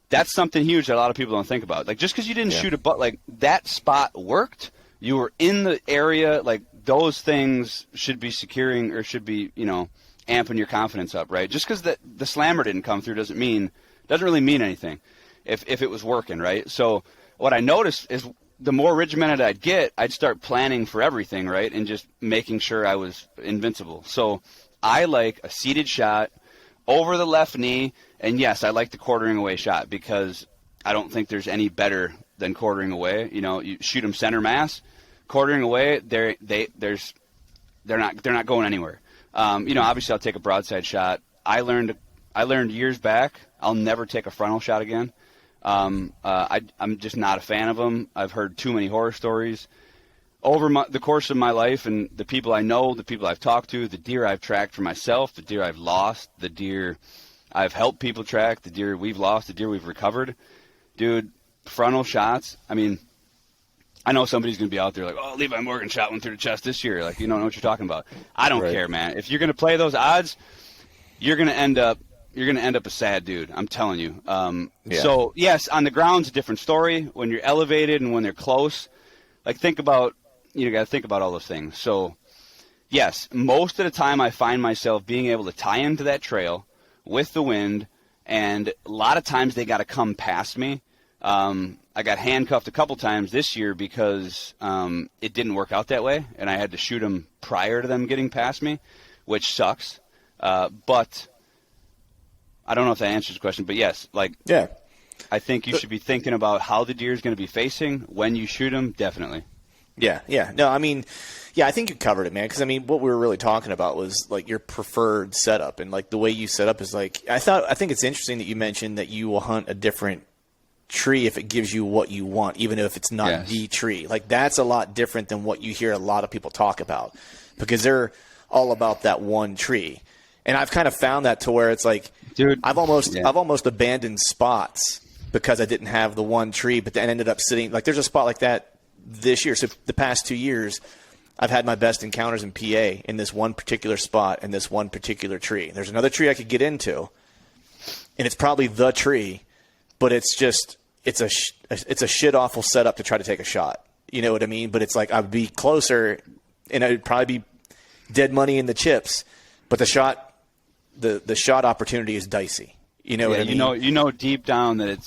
that's something huge that a lot of people don't think about. Like just because you didn't shoot a buck, that spot worked. You were in the area. Those things should be securing or should be amping your confidence up, right? Just because the slammer didn't come through doesn't really mean anything if it was working, right? So what I noticed is the more regimented I'd get, I'd start planning for everything, right? And just making sure I was invincible. So I like a seated shot over the left knee, and yes, I like the quartering away shot because I don't think there's any better than quartering away. You shoot them center mass, quartering away, they're not going anywhere. Obviously I'll take a broadside shot. I learned years back I'll never take a frontal shot again. I'm just not a fan of them. I've heard too many horror stories over the course of my life, and the people I know, the people I've talked to, the deer I've tracked for myself, the deer I've lost, the deer I've helped people track, the deer we've lost, the deer we've recovered. dude, frontal shots. I mean, I know somebody's going to be out there like, oh, Levi Morgan shot one through the chest this year. Like, you don't know what you're talking about. I don't care, man. If you're going to play those odds, you're going to end up a sad dude. I'm telling you. So yes, on the ground's a different story. When you're elevated and when they're close, like got to think about all those things. So yes, most of the time I find myself being able to tie into that trail with the wind, and a lot of times they got to come past me. I got handcuffed a couple times this year because it didn't work out that way, and I had to shoot them prior to them getting past me, which sucks. But I don't know if that answers the question, but yes, I think you should be thinking about how the deer is going to be facing when you shoot them, definitely. Yeah. No, I mean, I think you covered it, man, because, I mean, what we were really talking about was, like, your preferred setup, and, like, the way you set up is, like, I think it's interesting that you mentioned that you will hunt a different tree if it gives you what you want, even if it's not the tree. Like, that's a lot different than what you hear a lot of people talk about, because they're all about that one tree. And I've kind of found that to where it's like, dude, I've almost abandoned spots because I didn't have the one tree, but then ended up sitting, like, there's a spot like that this year. So the past 2 years, I've had my best encounters in PA in this one particular spot and this one particular tree. There's another tree I could get into, and it's probably the tree, but it's just, it's a shit awful setup to try to take a shot. You know what I mean? But it's like, I'd be closer and I'd probably be dead money in the chips, but the shot opportunity is dicey. You know what I mean? You know deep down that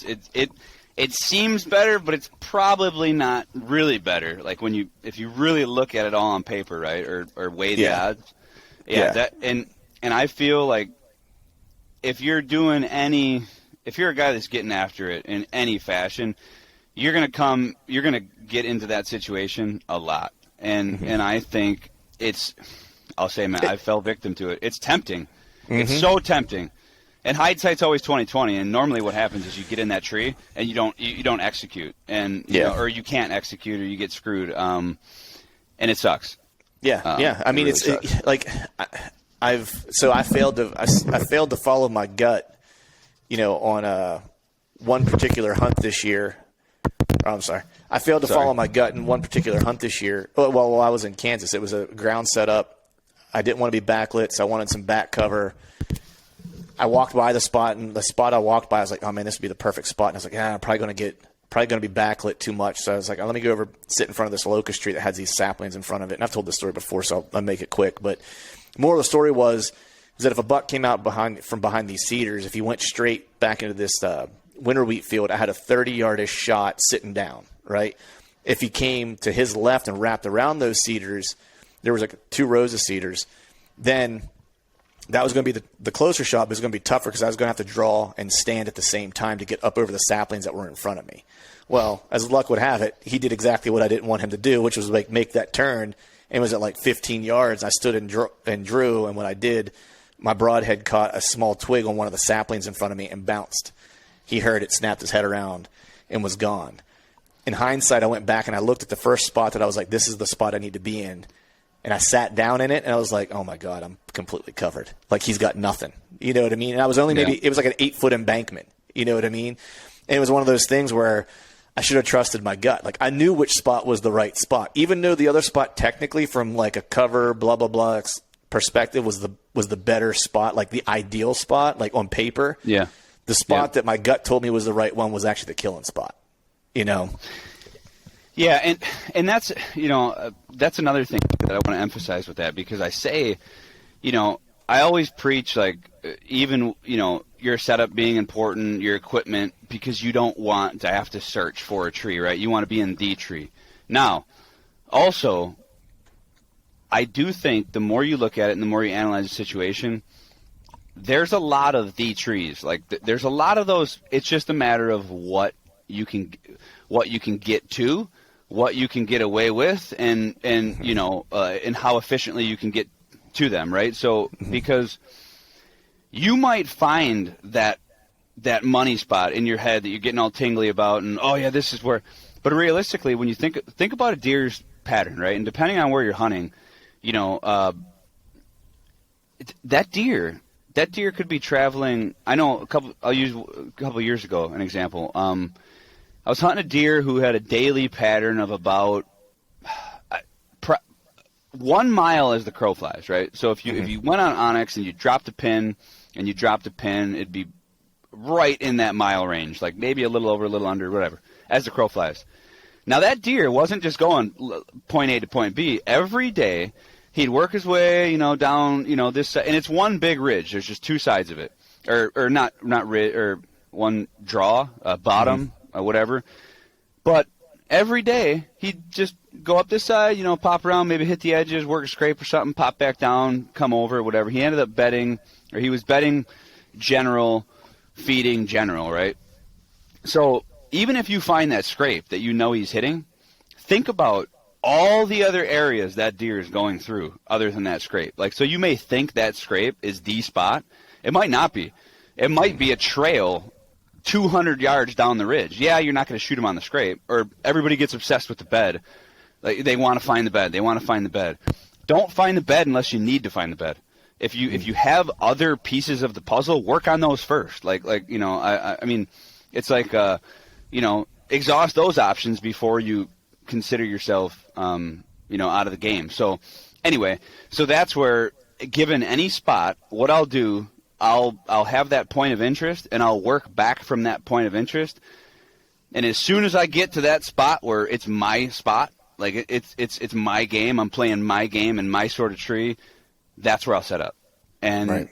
it seems better, but it's probably not really better. Like if you really look at it all on paper, right, or weigh the odds. And I feel like if you're a guy that's getting after it in any fashion, you're gonna get into that situation a lot. And I think I'll say, man, I fell victim to it. It's tempting. It's so tempting. And hindsight's always 20/20. And normally, what happens is you get in that tree and you don't execute, and or you can't execute, or you get screwed. And it sucks. I mean, I failed to follow my gut, on one particular hunt this year. I'm sorry. I failed to follow my gut in one particular hunt this year. Well, while I was in Kansas, it was a ground setup. I didn't want to be backlit, so I wanted some back cover. I walked by the spot, and the spot I walked by, I was like, oh, man, this would be the perfect spot. And I was like, I'm probably going to be backlit too much. So I was like, let me go over, sit in front of this locust tree that has these saplings in front of it. And I've told this story before, so I'll make it quick. But more of the story was that if a buck came out from behind these cedars, if he went straight back into this winter wheat field, I had a 30-yardish shot sitting down, right? If he came to his left and wrapped around those cedars, there was like 2 rows of cedars, then that was going to be the closer shot, but it was going to be tougher because I was going to have to draw and stand at the same time to get up over the saplings that were in front of me. Well, as luck would have it, he did exactly what I didn't want him to do, which was like make that turn, and it was at like 15 yards. I stood and drew, and when I did, my broadhead caught a small twig on one of the saplings in front of me and bounced. He heard it, snapped his head around, and was gone. In hindsight, I went back and I looked at the first spot that I was like, this is the spot I need to be in. And I sat down in it, and I was like, oh, my God, I'm completely covered. Like, he's got nothing. You know what I mean? And I was only it was like an 8-foot embankment. You know what I mean? And it was one of those things where I should have trusted my gut. Like, I knew which spot was the right spot, even though the other spot technically from like a cover, blah, blah, blah perspective was the better spot, like the ideal spot, like on paper. Yeah. The spot that my gut told me was the right one was actually the killing spot, Yeah, and that's that's another thing that I want to emphasize with that, because I say, I always preach like even your setup being important, your equipment, because you don't want to have to search for a tree, right? You want to be in the tree. Now, also, I do think the more you look at it and the more you analyze the situation, there's a lot of the trees. Like there's a lot of those. It's just a matter of what you can get to, what you can get away with, and how efficiently you can get to them, right? So because you might find that money spot in your head that you're getting all tingly about, and oh yeah, this is where. But realistically, when you think about a deer's pattern, right, and depending on where you're hunting, that deer could be traveling. I know I'll use a couple of years ago an example. I was hunting a deer who had a daily pattern of about 1 mile as the crow flies, right? So if you went on Onyx and you dropped a pin, it'd be right in that mile range, like maybe a little over, a little under, whatever, as the crow flies. Now that deer wasn't just going point A to point B. Every day he'd work his way, down, this side, and it's one big ridge. There's just two sides of it, or not ridge, or one draw, bottom, or whatever. But every day he'd just go up this side, pop around, maybe hit the edges, work a scrape or something, pop back down, come over, whatever. He ended up bedding, or he was bedding general, feeding general, right? So even if you find that scrape that he's hitting, think about all the other areas that deer is going through other than that scrape. Like, so you may think that scrape is the spot. It might not be. It might be a trail 200 yards down the ridge. Yeah, you're not going to shoot him on the scrape, or everybody gets obsessed with the bed. Like, they want to find the bed. They want to find the bed. Don't find the bed unless you need to find the bed. If you have other pieces of the puzzle, work on those first. I mean, it's like exhaust those options before you consider yourself out of the game. So anyway, so that's where, given any spot, what I'll do, I'll have that point of interest, and I'll work back from that point of interest. And as soon as I get to that spot where it's my spot, like it's my game, I'm playing my game in my sort of tree, that's where I'll set up. And right.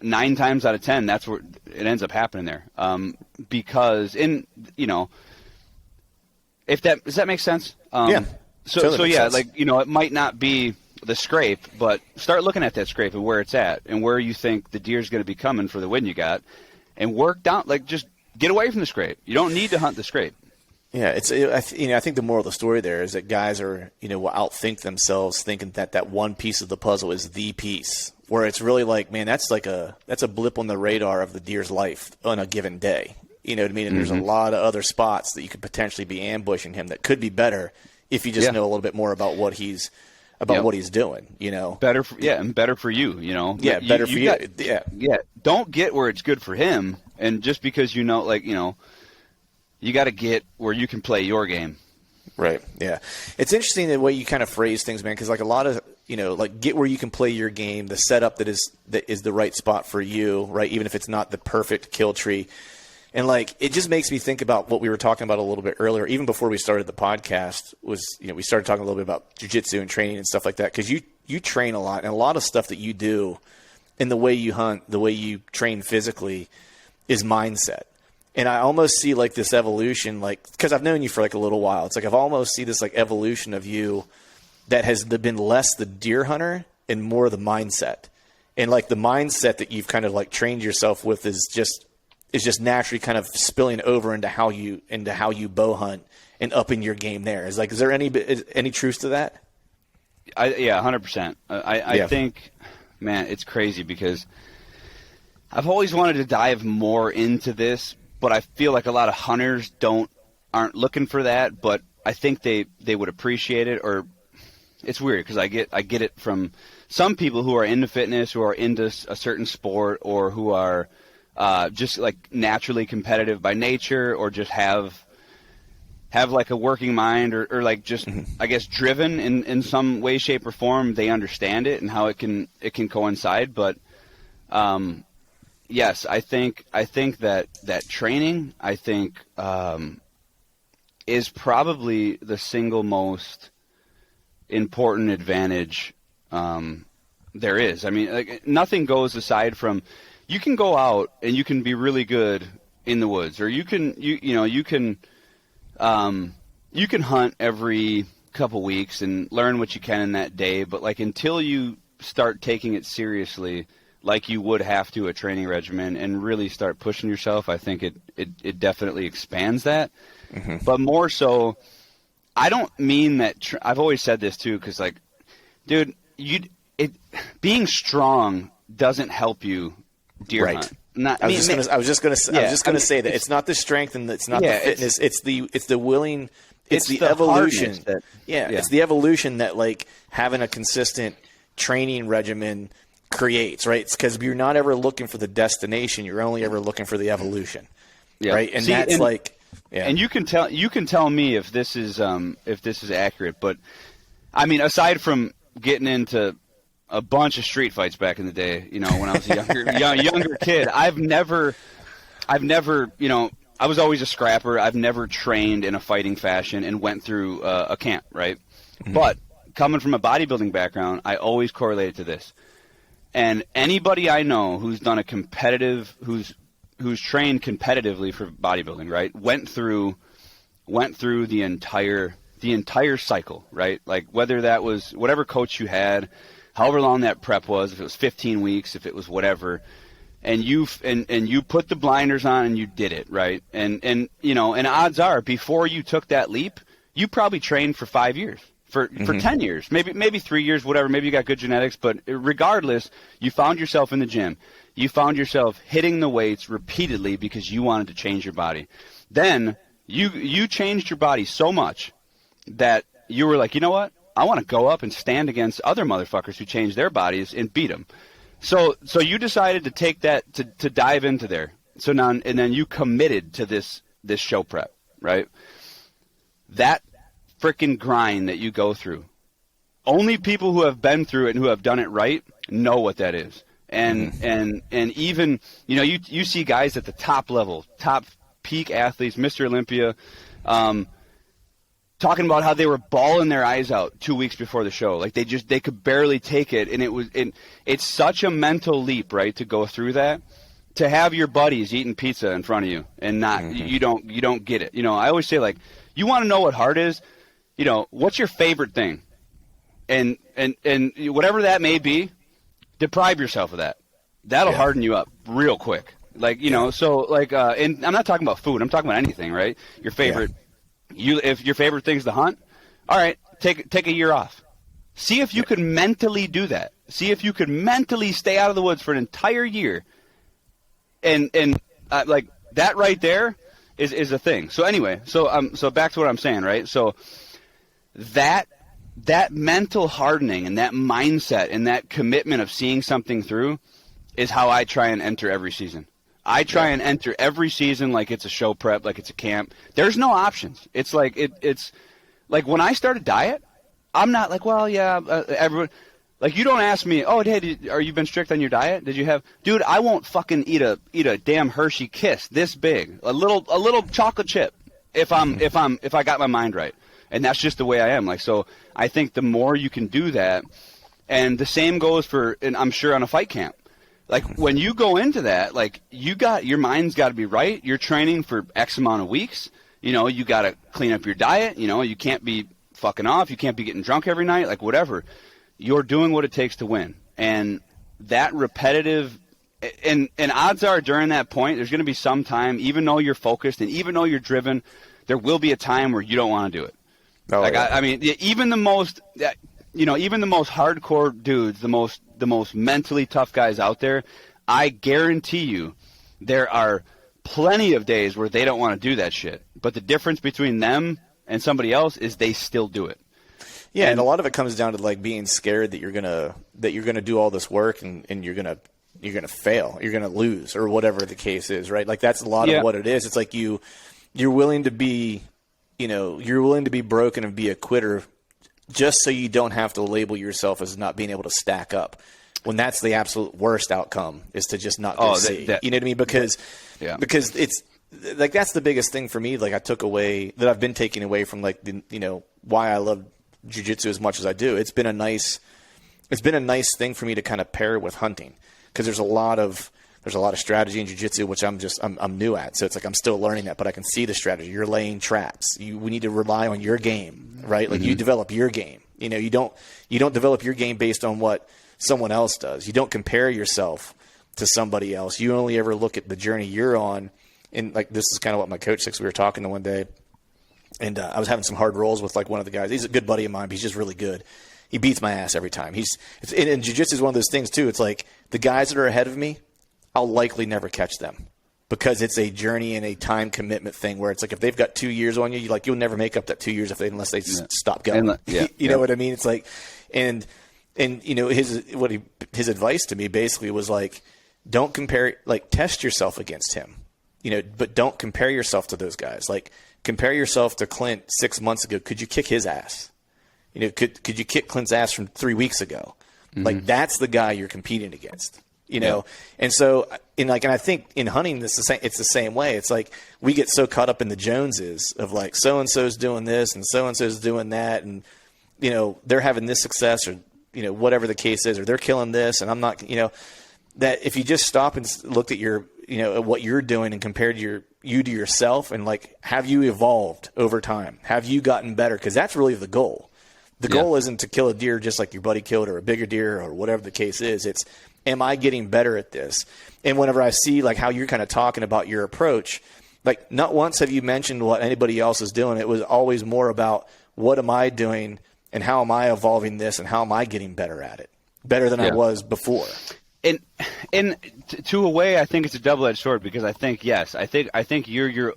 9 times out of 10, that's where it ends up happening there. Because does that make sense? Yeah. So yeah, sense. It might not be the scrape, but start looking at that scrape and where it's at and where you think the deer's going to be coming for the wind you got, and work down, just get away from the scrape. You don't need to hunt the scrape. Yeah, I think the moral of the story there is that guys are, will outthink themselves, thinking that one piece of the puzzle is the piece, where it's really like, man, that's a blip on the radar of the deer's life on a given day. You know what I mean? And there's a lot of other spots that you could potentially be ambushing him that could be better if you just know a little bit more about what he's doing. Better for you. Yeah, better for you. Yeah. Don't get where it's good for him, and just because you got to get where you can play your game. Right. Yeah. It's interesting the way you kind of phrase things, man, because a lot of, get where you can play your game, the setup that is the right spot for you, right? Even if it's not the perfect kill tree. And it just makes me think about what we were talking about a little bit earlier, even before we started the podcast, was, we started talking a little bit about jiu-jitsu and training and stuff like that. Because you train a lot, and a lot of stuff that you do in the way you hunt, the way you train physically is mindset. And I almost see this evolution, because I've known you for a little while. It's I've almost see this evolution of you that has been less the deer hunter and more the mindset. And the mindset that you've kind of trained yourself with is just naturally kind of spilling over into how you bow hunt and upping your game there. Is there any truth to that? Yeah, 100%. I think, man, it's crazy because I've always wanted to dive more into this. But I feel like a lot of hunters aren't looking for that, but I think they would appreciate it. Or it's weird because I get it from some people who are into fitness, who are into a certain sport, or who are just naturally competitive by nature, or just have a working mind, or just I guess driven in some way, shape, or form. They understand it and how it can coincide, but. Yes, I think that training, is probably the single most important advantage there is. I mean, nothing goes aside from, you can go out and you can be really good in the woods, or you can hunt every couple weeks and learn what you can in that day, but until you start taking it seriously, like you would have to a training regimen, and really start pushing yourself, I think it definitely expands that. Mm-hmm. But more so, I don't mean that. I've always said this too, because dude, being strong doesn't help you deer hunt. I was just gonna say that it's not the strength and it's not the fitness. It's the willing. It's the evolution. It's the evolution that having a consistent training regimen creates, right? It's because you're not ever looking for the destination. You're only ever looking for the evolution, right? And And you can tell me if this is accurate. But I mean, aside from getting into a bunch of street fights back in the day, when I was a younger kid, I've never, I was always a scrapper. I've never trained in a fighting fashion and went through a camp, right? Mm-hmm. But coming from a bodybuilding background, I always correlated to this. And anybody I know who's done who's trained competitively for bodybuilding, right, went through the entire cycle, right? Like whether that was whatever coach you had, however long that prep was, if it was 15 weeks, if it was whatever, and you put the blinders on and you did it, right? And odds are before you took that leap, you probably trained for 5 years. For 10 years, maybe 3 years, whatever. Maybe you got good genetics, but regardless, you found yourself in the gym. You found yourself hitting the weights repeatedly because you wanted to change your body. Then you changed your body so much that you were like, you know what? I want to go up and stand against other motherfuckers who changed their bodies and beat them. So you decided to take that to dive into there. So now and then you committed to this show prep, right? That freaking grind that you go through. Only people who have been through it and who have done it right know what that is. And even you see guys at the top level, top peak athletes, Mr. Olympia, talking about how they were bawling their eyes out 2 weeks before the show. Like they could barely take it, and it's such a mental leap, right, to go through that. To have your buddies eating pizza in front of you and not you don't get it. I always say, like, you want to know what hard is? What's your favorite thing? And whatever that may be, deprive yourself of that. That'll harden you up real quick. Like, so like, and I'm not talking about food. I'm talking about anything, right? Your favorite, if your favorite thing's to hunt, all right, take a year off. See if you can mentally do that. See if you could mentally stay out of the woods for an entire year. And like that right there is a thing. So anyway, so back to what I'm saying, right? So that mental hardening and that mindset and that commitment of seeing something through is how I try and enter every season. I try and enter every season like it's a show prep, like it's a camp. There's no options. It's like it's like when I started diet, I'm not like, well, yeah, everyone. Like, you don't ask me, oh, hey, are you been strict on your diet? Did you have, dude? I won't fucking eat a damn Hershey Kiss this big, a little chocolate chip if I got my mind right. And that's just the way I am. Like, so I think the more you can do that, and the same goes for, and I'm sure on a fight camp. Like, when you go into that, like, your mind's got to be right. You're training for X amount of weeks. You got to clean up your diet. You can't be fucking off. You can't be getting drunk every night. Like, whatever. You're doing what it takes to win. And that repetitive, and odds are during that point, there's going to be some time, even though you're focused and even though you're driven, there will be a time where you don't want to do it. Oh, like, yeah. I mean, even the most hardcore dudes, the most mentally tough guys out there, I guarantee you there are plenty of days where they don't want to do that shit. But the difference between them and somebody else is they still do it. Yeah, and a lot of it comes down to like being scared that you're gonna do all this work and you're gonna fail, you're gonna lose, or whatever the case is, right? Like that's a lot of what it is. It's like you're willing to be, you're willing to be broken and be a quitter just so you don't have to label yourself as not being able to stack up. When that's the absolute worst outcome, is to just not go see. You know what I mean? Because it's like that's the biggest thing for me. Like I took away that I've been taking away from like why I love jiu-jitsu as much as I do. It's been a nice thing for me to kind of pair with hunting, because there's a lot of strategy in jiu-jitsu, which I'm new at. So it's like I'm still learning that, but I can see the strategy. You're laying traps. We need to rely on your game, right? Like you develop your game. You don't develop your game based on what someone else does. You don't compare yourself to somebody else. You only ever look at the journey you're on. And like this is kind of what my coach said. We were talking to one day, and I was having some hard rolls with like one of the guys. He's a good buddy of mine, but he's just really good. He beats my ass every time. And jiu-jitsu is one of those things too. It's like the guys that are ahead of me, I'll likely never catch them, because it's a journey and a time commitment thing where it's like if they've got 2 years on you, you'll never make up that 2 years unless they stop going. You know what I mean? It's like, and his advice to me basically was like, don't compare, like test yourself against him. but don't compare yourself to those guys. Like, compare yourself to Clint 6 months ago. Could you kick his ass? Could you kick Clint's ass from 3 weeks ago? Mm-hmm. Like, that's the guy you're competing against, And so, and I think in hunting, it's the same way. It's like we get so caught up in the Joneses of like, so-and-so's doing this and so-and-so's doing that. And, they're having this success or, whatever the case is, or they're killing this. And I'm not, that if you just stop and looked at your, at what you're doing and compared you to yourself and like, have you evolved over time? Have you gotten better? Because that's really the goal. The goal isn't to kill a deer just like your buddy killed or a bigger deer or whatever the case is. It's, am I getting better at this? And whenever I see like how you're kind of talking about your approach, like not once have you mentioned what anybody else is doing. It was always more about what am I doing and how am I evolving this and how am I getting better at it? Better than I was before. And to a way, I think it's a double-edged sword because I think, yes, I think you're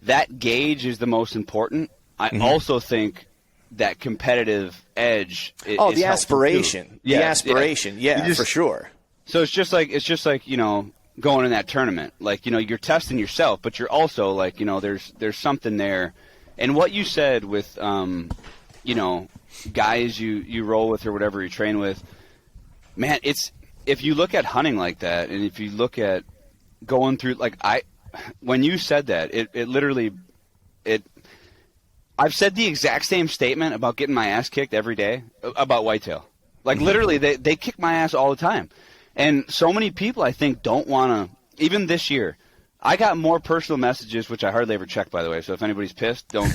that gauge is the most important. I also think that competitive edge. The aspiration. The aspiration. Yeah, for sure. So it's just like going in that tournament. Like, you're testing yourself, but you're also like, there's something there. And what you said with guys you roll with or whatever you train with, man, if you look at hunting like that, and if you look at going through when you said that, it literally I've said the exact same statement about getting my ass kicked every day about whitetail. Like, literally, they kick my ass all the time. And so many people, I think, don't want to – even this year, I got more personal messages, which I hardly ever check, by the way. So if anybody's pissed, don't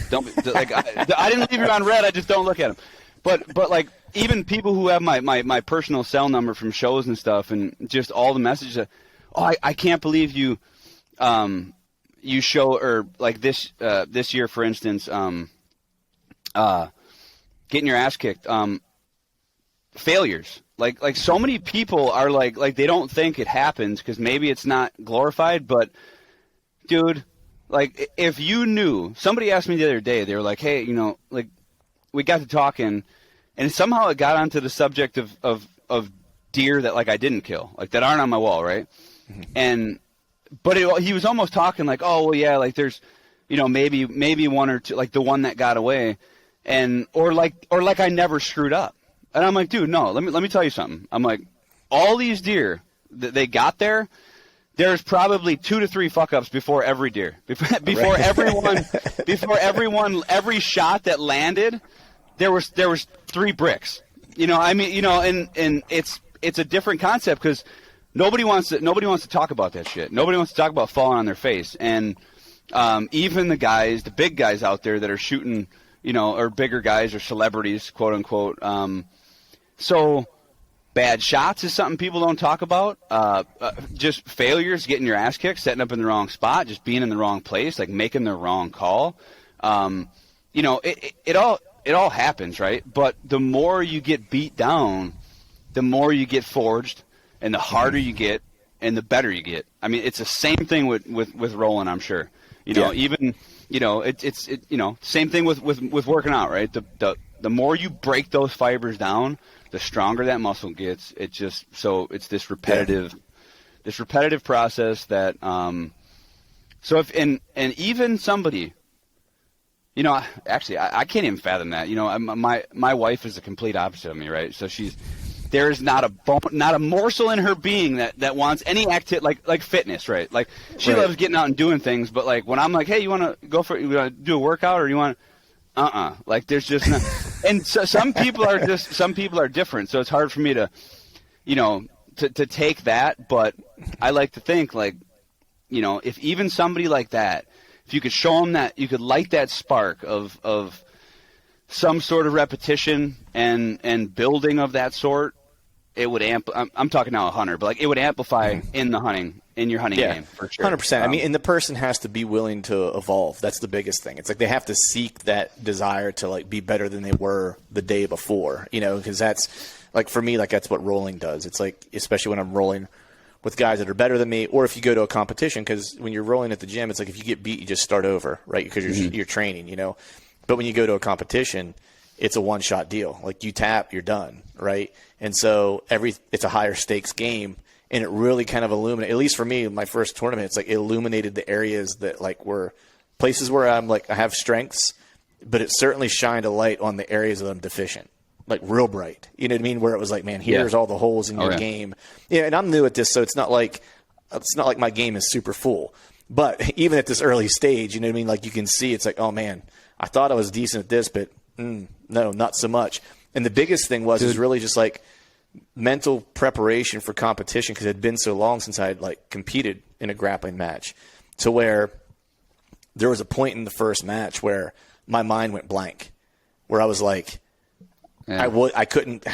like, I didn't leave you on red. I just don't look at them. But like, even people who have my personal cell number from shows and stuff and just all the messages – I can't believe you you show – or like this year, for instance – getting your ass kicked, failures. Like so many people are like they don't think it happens because maybe it's not glorified. But dude, like if you knew, somebody asked me the other day, they were like, hey, like we got to talking, and somehow it got onto the subject of deer that like I didn't kill, like that aren't on my wall, right? Mm-hmm. But he was almost talking like, oh well, yeah, like there's, maybe one or two, like the one that got away. Or like I never screwed up. And I'm like, dude, no, let me tell you something. I'm like, all these deer that they got there, there's probably 2 to 3 fuck ups before every deer. Before everyone, every shot that landed, there was 3 bricks. And it's a different concept because nobody wants to talk about that shit. Nobody wants to talk about falling on their face. And even the big guys out there that are shooting, or bigger guys or celebrities, quote unquote. So bad shots is something people don't talk about. Just failures, getting your ass kicked, setting up in the wrong spot, just being in the wrong place, like making the wrong call. It all happens, right? But the more you get beat down, the more you get forged, and the harder you get, and the better you get. I mean, it's the same thing with rolling, I'm sure. Even. It's same thing with working out, right? The more you break those fibers down, the stronger that muscle gets. It's this repetitive process that so if and even somebody, actually I can't even fathom that. My wife is the complete opposite of me, right? So there is not a morsel in her being that wants any activity like fitness, right? Like she loves getting out and doing things, but like when I'm like, hey, you want to go for it? You want to do a workout, or you want to? Like there's just not. And so some people are different, so it's hard for me to, to take that. But I like to think like, if even somebody like that, if you could show them that you could light that spark of some sort of repetition and building of that sort, it would I'm talking now a hunter, but like it would amplify in your hunting game for sure. 100%. I mean, and the person has to be willing to evolve. That's the biggest thing. It's like they have to seek that desire to like be better than they were the day before, because that's like for me, like that's what rolling does. It's like, especially when I'm rolling with guys that are better than me, or if you go to a competition, because when you're rolling at the gym, it's like if you get beat, you just start over, right? Because you're training, But when you go to a competition, it's a one-shot deal. Like you tap, you're done, right? And so it's a higher stakes game, and it really kind of illuminated, at least for me, my first tournament, it's like it illuminated the areas that like were places where I'm like, I have strengths, but it certainly shined a light on the areas that I'm deficient, like real bright. You know what I mean? Where it was like, man, here's all the holes in your game. Yeah. And I'm new at this, so it's not like my game is super full, but even at this early stage, you know what I mean? Like you can see, it's like, oh man, I thought I was decent at this, but no, not so much. And the biggest thing is really just like mental preparation for competition, because it had been so long since I had like competed in a grappling match, to where there was a point in the first match where my mind went blank, where I was like, I couldn't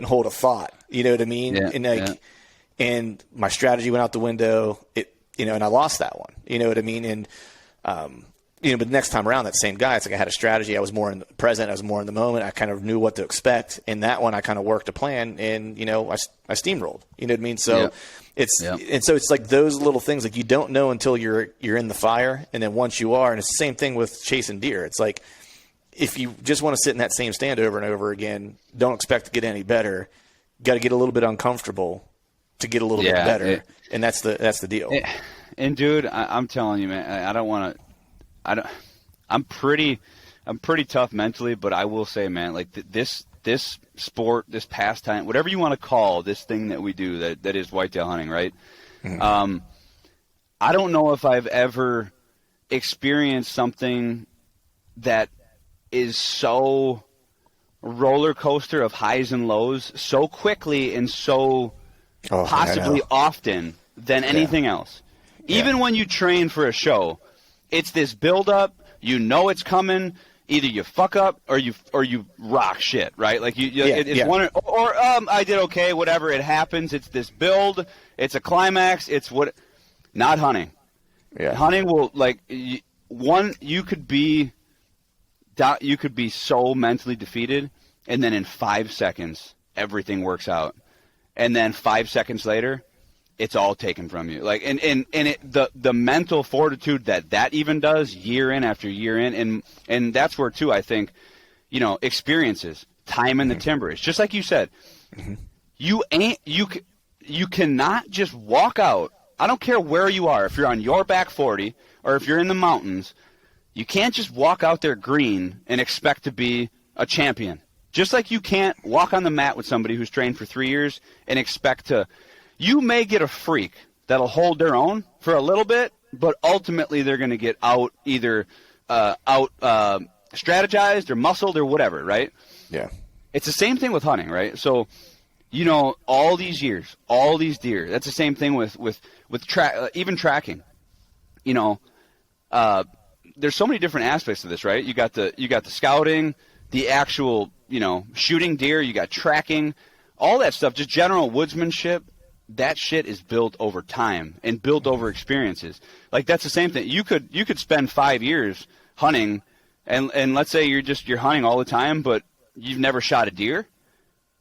hold a thought. You know what I mean? Yeah, and my strategy went out the window. And I lost that one. You know what I mean? And but the next time around, that same guy, it's like I had a strategy. I was more in the present. I was more in the moment. I kind of knew what to expect. In that one, I kind of worked a plan, and I steamrolled. You know what I mean? So it's like those little things, like you don't know until you're in the fire, and then once you are, and it's the same thing with chasing deer. It's like if you just want to sit in that same stand over and over again, don't expect to get any better. Got to get a little bit uncomfortable to get a little bit better, and that's the deal. And dude, I'm telling you, man, I'm pretty tough mentally, but I will say, man, like this sport, this pastime, whatever you want to call this thing that we do, that is whitetail hunting, right? Mm-hmm. I don't know if I've ever experienced something that is so roller coaster of highs and lows so quickly and so possibly often than anything else. Even when you train for a show, it's this build up. You know it's coming. Either you fuck up or you rock shit, right? Like one or I did okay, whatever. It happens. It's this build. It's a climax. It's not hunting. Yeah. Hunting will you could be so mentally defeated, and then in 5 seconds everything works out, and then 5 seconds later, it's all taken from you. Like, the mental fortitude that even does year in after year in, and that's where too, I think, experiences, time in the timber. It's just like you said, you cannot just walk out. I don't care where you are. If you're on your back 40 or if you're in the mountains, you can't just walk out there green and expect to be a champion. Just like you can't walk on the mat with somebody who's trained for 3 years and expect to. You may get a freak that'll hold their own for a little bit, but ultimately they're going to get strategized or muscled or whatever, right? Yeah. It's the same thing with hunting, right? So, all these years, all these deer. That's the same thing with even tracking. There's so many different aspects to this, right? You got the scouting, the actual shooting deer. You got tracking, all that stuff. Just general woodsmanship. That shit is built over time and built over experiences. Like that's the same thing. You could spend 5 years hunting, and let's say you're hunting all the time, but you've never shot a deer.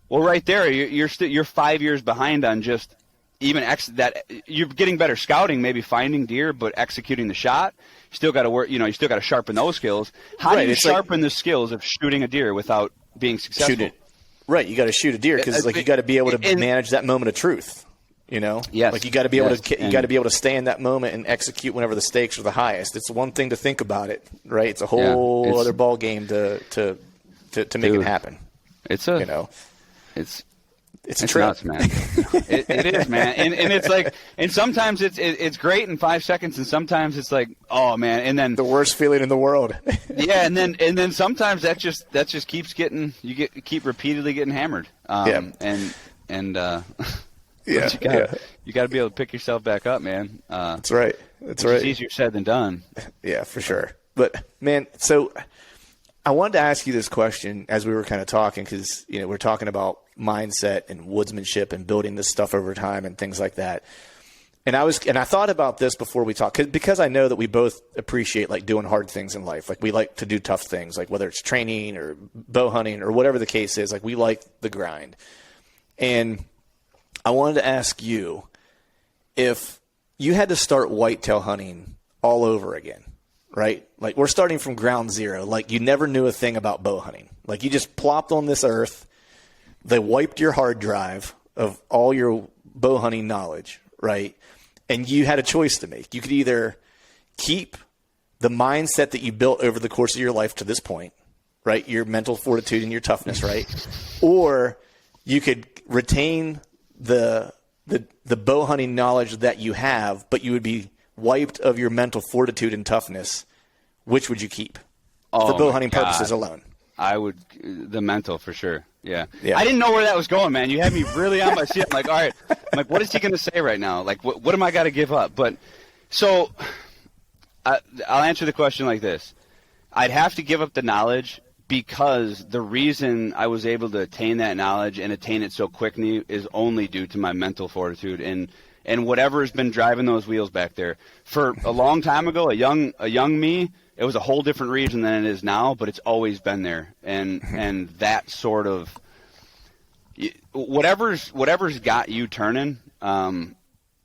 Well, right there, you're 5 years behind on just even that. You're getting better scouting, maybe finding deer, but executing the shot. You still got to work. You still got to sharpen those skills. How do you sharpen the skills of shooting a deer without being successful? Shoot it. Right, you got to shoot a deer because you got to be able to manage that moment of truth. Yes. Like you got to be able to stay in that moment and execute whenever the stakes are the highest. It's one thing to think about it, right? It's a whole other ball game to make it happen. It's it's a trip, nuts, man. It is, man. And it's like, and sometimes it's great in 5 seconds, and sometimes it's like, oh man, and then the worst feeling in the world. Yeah, and then sometimes that just keeps getting keep repeatedly getting hammered. You got to be able to pick yourself back up, man. That's right. That's right. It's easier said than done. Yeah, for sure. But man, so I wanted to ask you this question as we were kind of talking, because we're talking about mindset and woodsmanship and building this stuff over time and things like that. And I thought about this before we talked, because I know that we both appreciate like doing hard things in life. Like we like to do tough things, like whether it's training or bow hunting or whatever the case is. Like we like the grind. And I wanted to ask you, if you had to start whitetail hunting all over again, right? Like we're starting from ground zero. Like you never knew a thing about bow hunting. Like you just plopped on this earth. They wiped your hard drive of all your bow hunting knowledge, right? And you had a choice to make. You could either keep the mindset that you built over the course of your life to this point, right? Your mental fortitude and your toughness, right? Or you could retain the bow hunting knowledge that you have, but you would be wiped of your mental fortitude and toughness. Which would you keep for bow hunting purposes alone? I would the mental for sure. Yeah. I didn't know where that was going, man. You had me really on my seat. I'm like, all right. I'm like, what is he going to say right now? Like, what am I got to give up? But so I'll answer the question like this. I'd have to give up the knowledge because the reason I was able to attain that knowledge and attain it so quickly is only due to my mental fortitude and whatever has been driving those wheels back there. For a long time ago, a young me, it was a whole different reason than it is now, but it's always been there. And that sort of whatever's got you turning,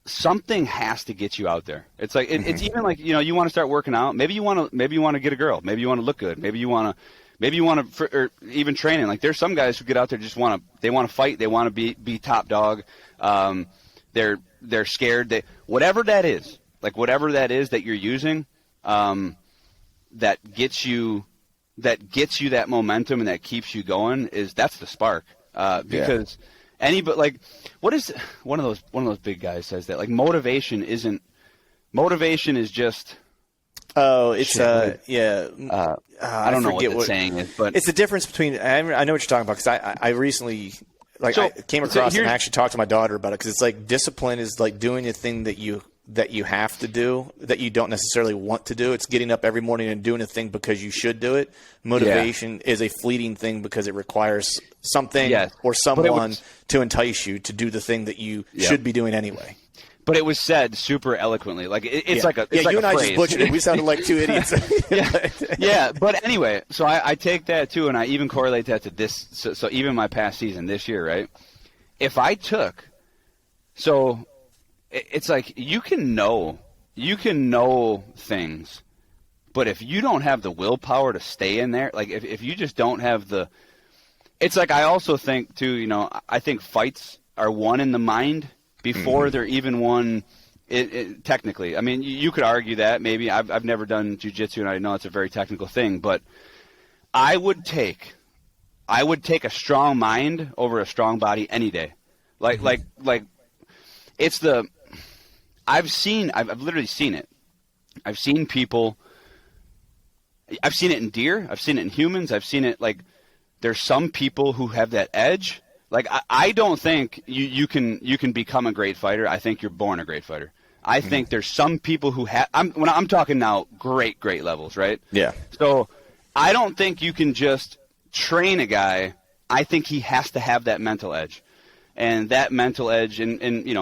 something has to get you out there. It's like it's even like, you want to start working out. Maybe you want to get a girl. Maybe you want to look good. Maybe you want to, or even training. Like there's some guys who get out there just want to fight. They want to be top dog. They're scared. Whatever that is that you're using, that gets you that momentum and that keeps you going that's the spark. Because what is one of those big guys says that like motivation is just I don't know what the saying is, but it's the difference between I know what you're talking about because I recently I came across and actually talked to my daughter about it because it's like discipline is like doing a thing that you have to do that you don't necessarily want to do. It's getting up every morning and doing a thing because you should do it. Motivation is a fleeting thing because it requires something or someone to entice you to do the thing that you should be doing anyway. But it was said super eloquently. Like it's like a you like and I just butchered it. We sounded like two idiots. But anyway, so I take that too, and I even correlate that to this. So even my past season this year, right? If I took, so it's like you can know things, but if you don't have the willpower to stay in there, like if you just don't have it's like I also think too. I think fights are won in the mind before they're even won technically. I mean, you could argue that maybe I've never done jiu-jitsu and I know it's a very technical thing, but I would take a strong mind over a strong body any day. Like it's I've literally seen it. I've seen people, I've seen it in deer, I've seen it in humans, I've seen it like there's some people who have that edge. Like I don't think you can become a great fighter. I think you're born a great fighter. I think there's some people who have. When I'm talking now, great levels, right? Yeah. So I don't think you can just train a guy. I think he has to have that mental edge, and that mental edge, and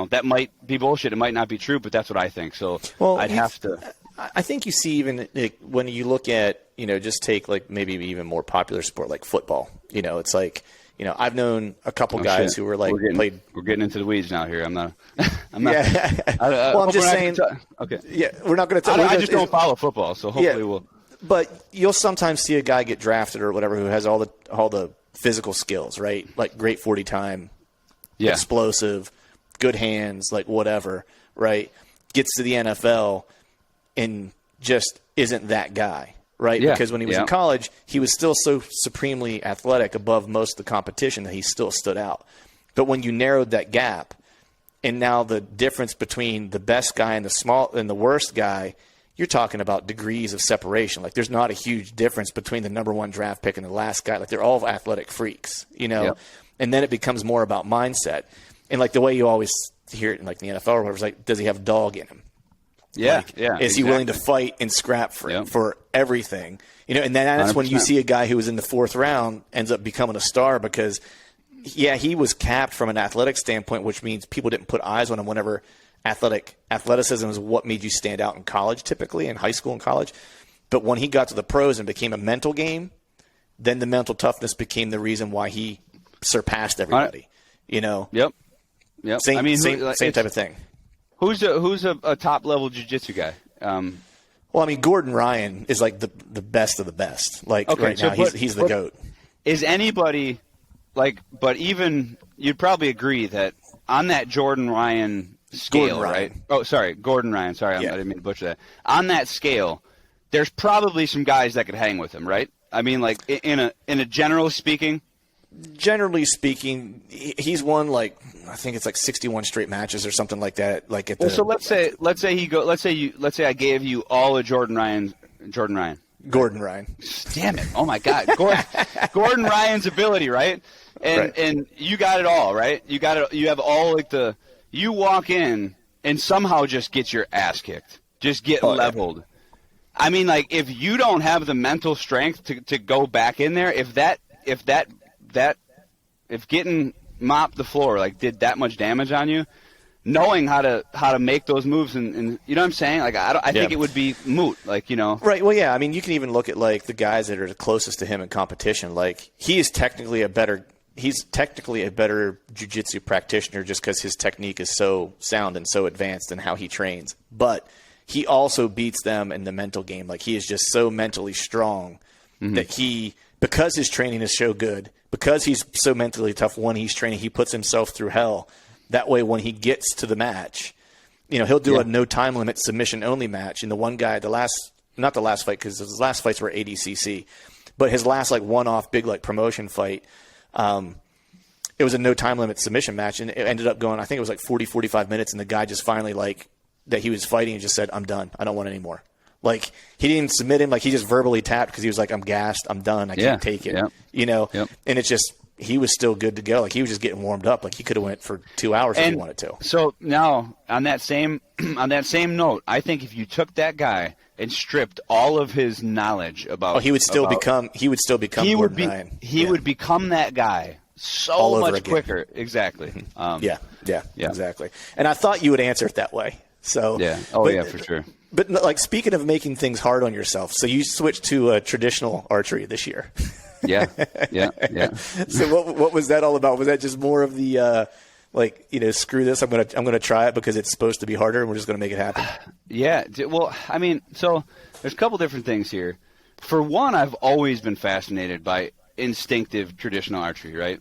that might be bullshit. It might not be true, but that's what I think. So I'd have to. I think you see even when you look at just take like maybe even more popular sport like football. It's like. I've known a couple guys who were like played. We're getting into the weeds now here. I'm not. Yeah. Well, I'm just saying. Okay. Yeah, we're not going to. I just don't follow football, so hopefully we'll. But you'll sometimes see a guy get drafted or whatever who has all the physical skills, right? Like great 40 time, explosive, good hands, like whatever, right? Gets to the NFL and just isn't that guy. Right, because when he was in college, he was still so supremely athletic above most of the competition that he still stood out. But when you narrowed that gap, and now the difference between the best guy and the worst guy, you're talking about degrees of separation. Like there's not a huge difference between the number one draft pick and the last guy. Like they're all athletic freaks, And then it becomes more about mindset. And like the way you always hear it in like the NFL or whatever, is like, does he have a dog in him? Is he willing to fight and scrap for everything? And then that's 100%. When you see a guy who was in the fourth round ends up becoming a star because, he was capped from an athletic standpoint, which means people didn't put eyes on him whenever athleticism is what made you stand out in college, typically in high school and college. But when he got to the pros and became a mental game, then the mental toughness became the reason why he surpassed everybody. Yep. Same type of thing. Who's a top level jiu-jitsu guy? Well, I mean, Gordon Ryan is like the best of the best. Like right now, he's the GOAT. Is anybody but even you'd probably agree that Jordan Ryan scale, right? Oh, sorry, Gordon Ryan. Sorry, I didn't mean to butcher that. On that scale, there's probably some guys that could hang with him, right? I mean, like in a general speaking. Generally speaking, he's won I think it's 61 straight matches or something like that. Like at the, so let's say I gave you all of Gordon Ryan. Gordon Ryan. Damn it! Oh my God, Gordon Ryan's ability, right? And you got it all, right? You got it. You have all you walk in and somehow just get your ass kicked, just get leveled. Yeah. I mean, if you don't have the mental strength to go back in there, if getting mopped the floor did that much damage on you, knowing how to make those moves and you know what I'm saying? I think it would be moot. Right. Well, yeah. I mean, you can even look at the guys that are the closest to him in competition. He's technically a better jiu-jitsu practitioner just because his technique is so sound and so advanced in how he trains. But he also beats them in the mental game. He is just so mentally strong that because his training is so good, because he's so mentally tough when he's training, he puts himself through hell. That way, when he gets to the match, he'll do a no time limit submission only match. And the one guy, not the last fight, because his last fights were ADCC, but his last one-off big promotion fight, it was a no time limit submission match, and it ended up going, I think it was 40, 45 minutes, and the guy just finally that he was fighting and just said, "I'm done. I don't want any more." He didn't even submit him. He just verbally tapped because he was "I'm gassed. I'm done. I can't take it." Yeah. And it's just he was still good to go. He was just getting warmed up. He could have went for 2 hours if he wanted to. So now on that same note, I think if you took that guy and stripped all of his knowledge about, he would still become Gordon Ryan. He would become that guy so much quicker. Exactly. Yeah, exactly. And I thought you would answer it that way. So yeah. For sure. But speaking of making things hard on yourself, so you switched to traditional archery this year. Yeah. So what was that all about? Was that just more of the screw this, I'm gonna try it because it's supposed to be harder and we're just gonna make it happen? Yeah. Well, I mean, so there's a couple different things here. For one, I've always been fascinated by instinctive traditional archery, right?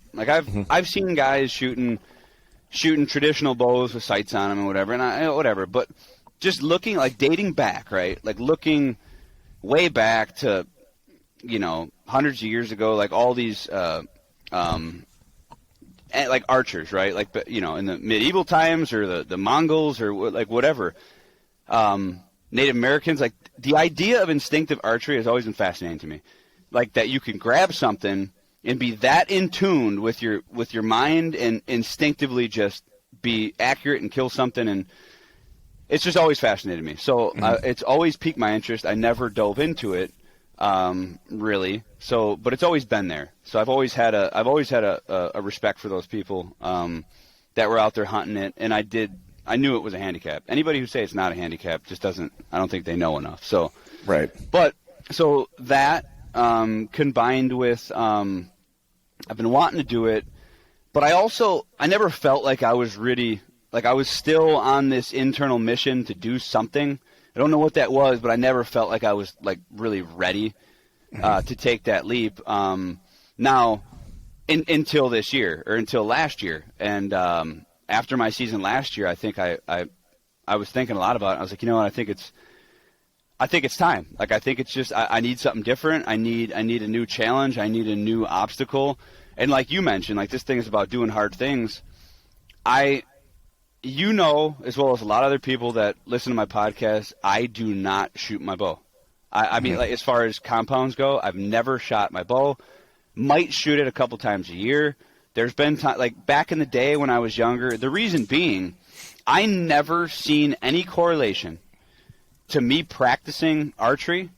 I've seen guys shooting traditional bows with sights on them and whatever, and whatever. But just looking, dating back, right? Looking way back to, hundreds of years ago, all these, archers, right? In the medieval times or the Mongols or whatever, Native Americans, the idea of instinctive archery has always been fascinating to me. That you can grab something and be that in tune with your mind and instinctively just be accurate and kill something, and it's just always fascinated me. So it's always piqued my interest. I never dove into it really. So, but it's always been there. So I've always had a respect for those people that were out there hunting it, and I knew it was a handicap. Anybody who say it's not a handicap just doesn't. I don't think they know enough. So right. But so that. Combined with I've been wanting to do it, but I never felt like I was really I was still on this internal mission to do something. I don't know what that was, but I never felt like I was really ready to take that leap. Now, until this year or until last year, and after my season last year, I think I was thinking a lot about it. I was like, you know what, I think it's time. I think it's just I need something different. I need a new challenge. I need a new obstacle. And like you mentioned, this thing is about doing hard things. As well as a lot of other people that listen to my podcast, I do not shoot my bow. I mean, as far as compounds go, I've never shot my bow. Might shoot it a couple times a year. There's been time, back in the day when I was younger. The reason being, I never seen any correlation to me practicing archery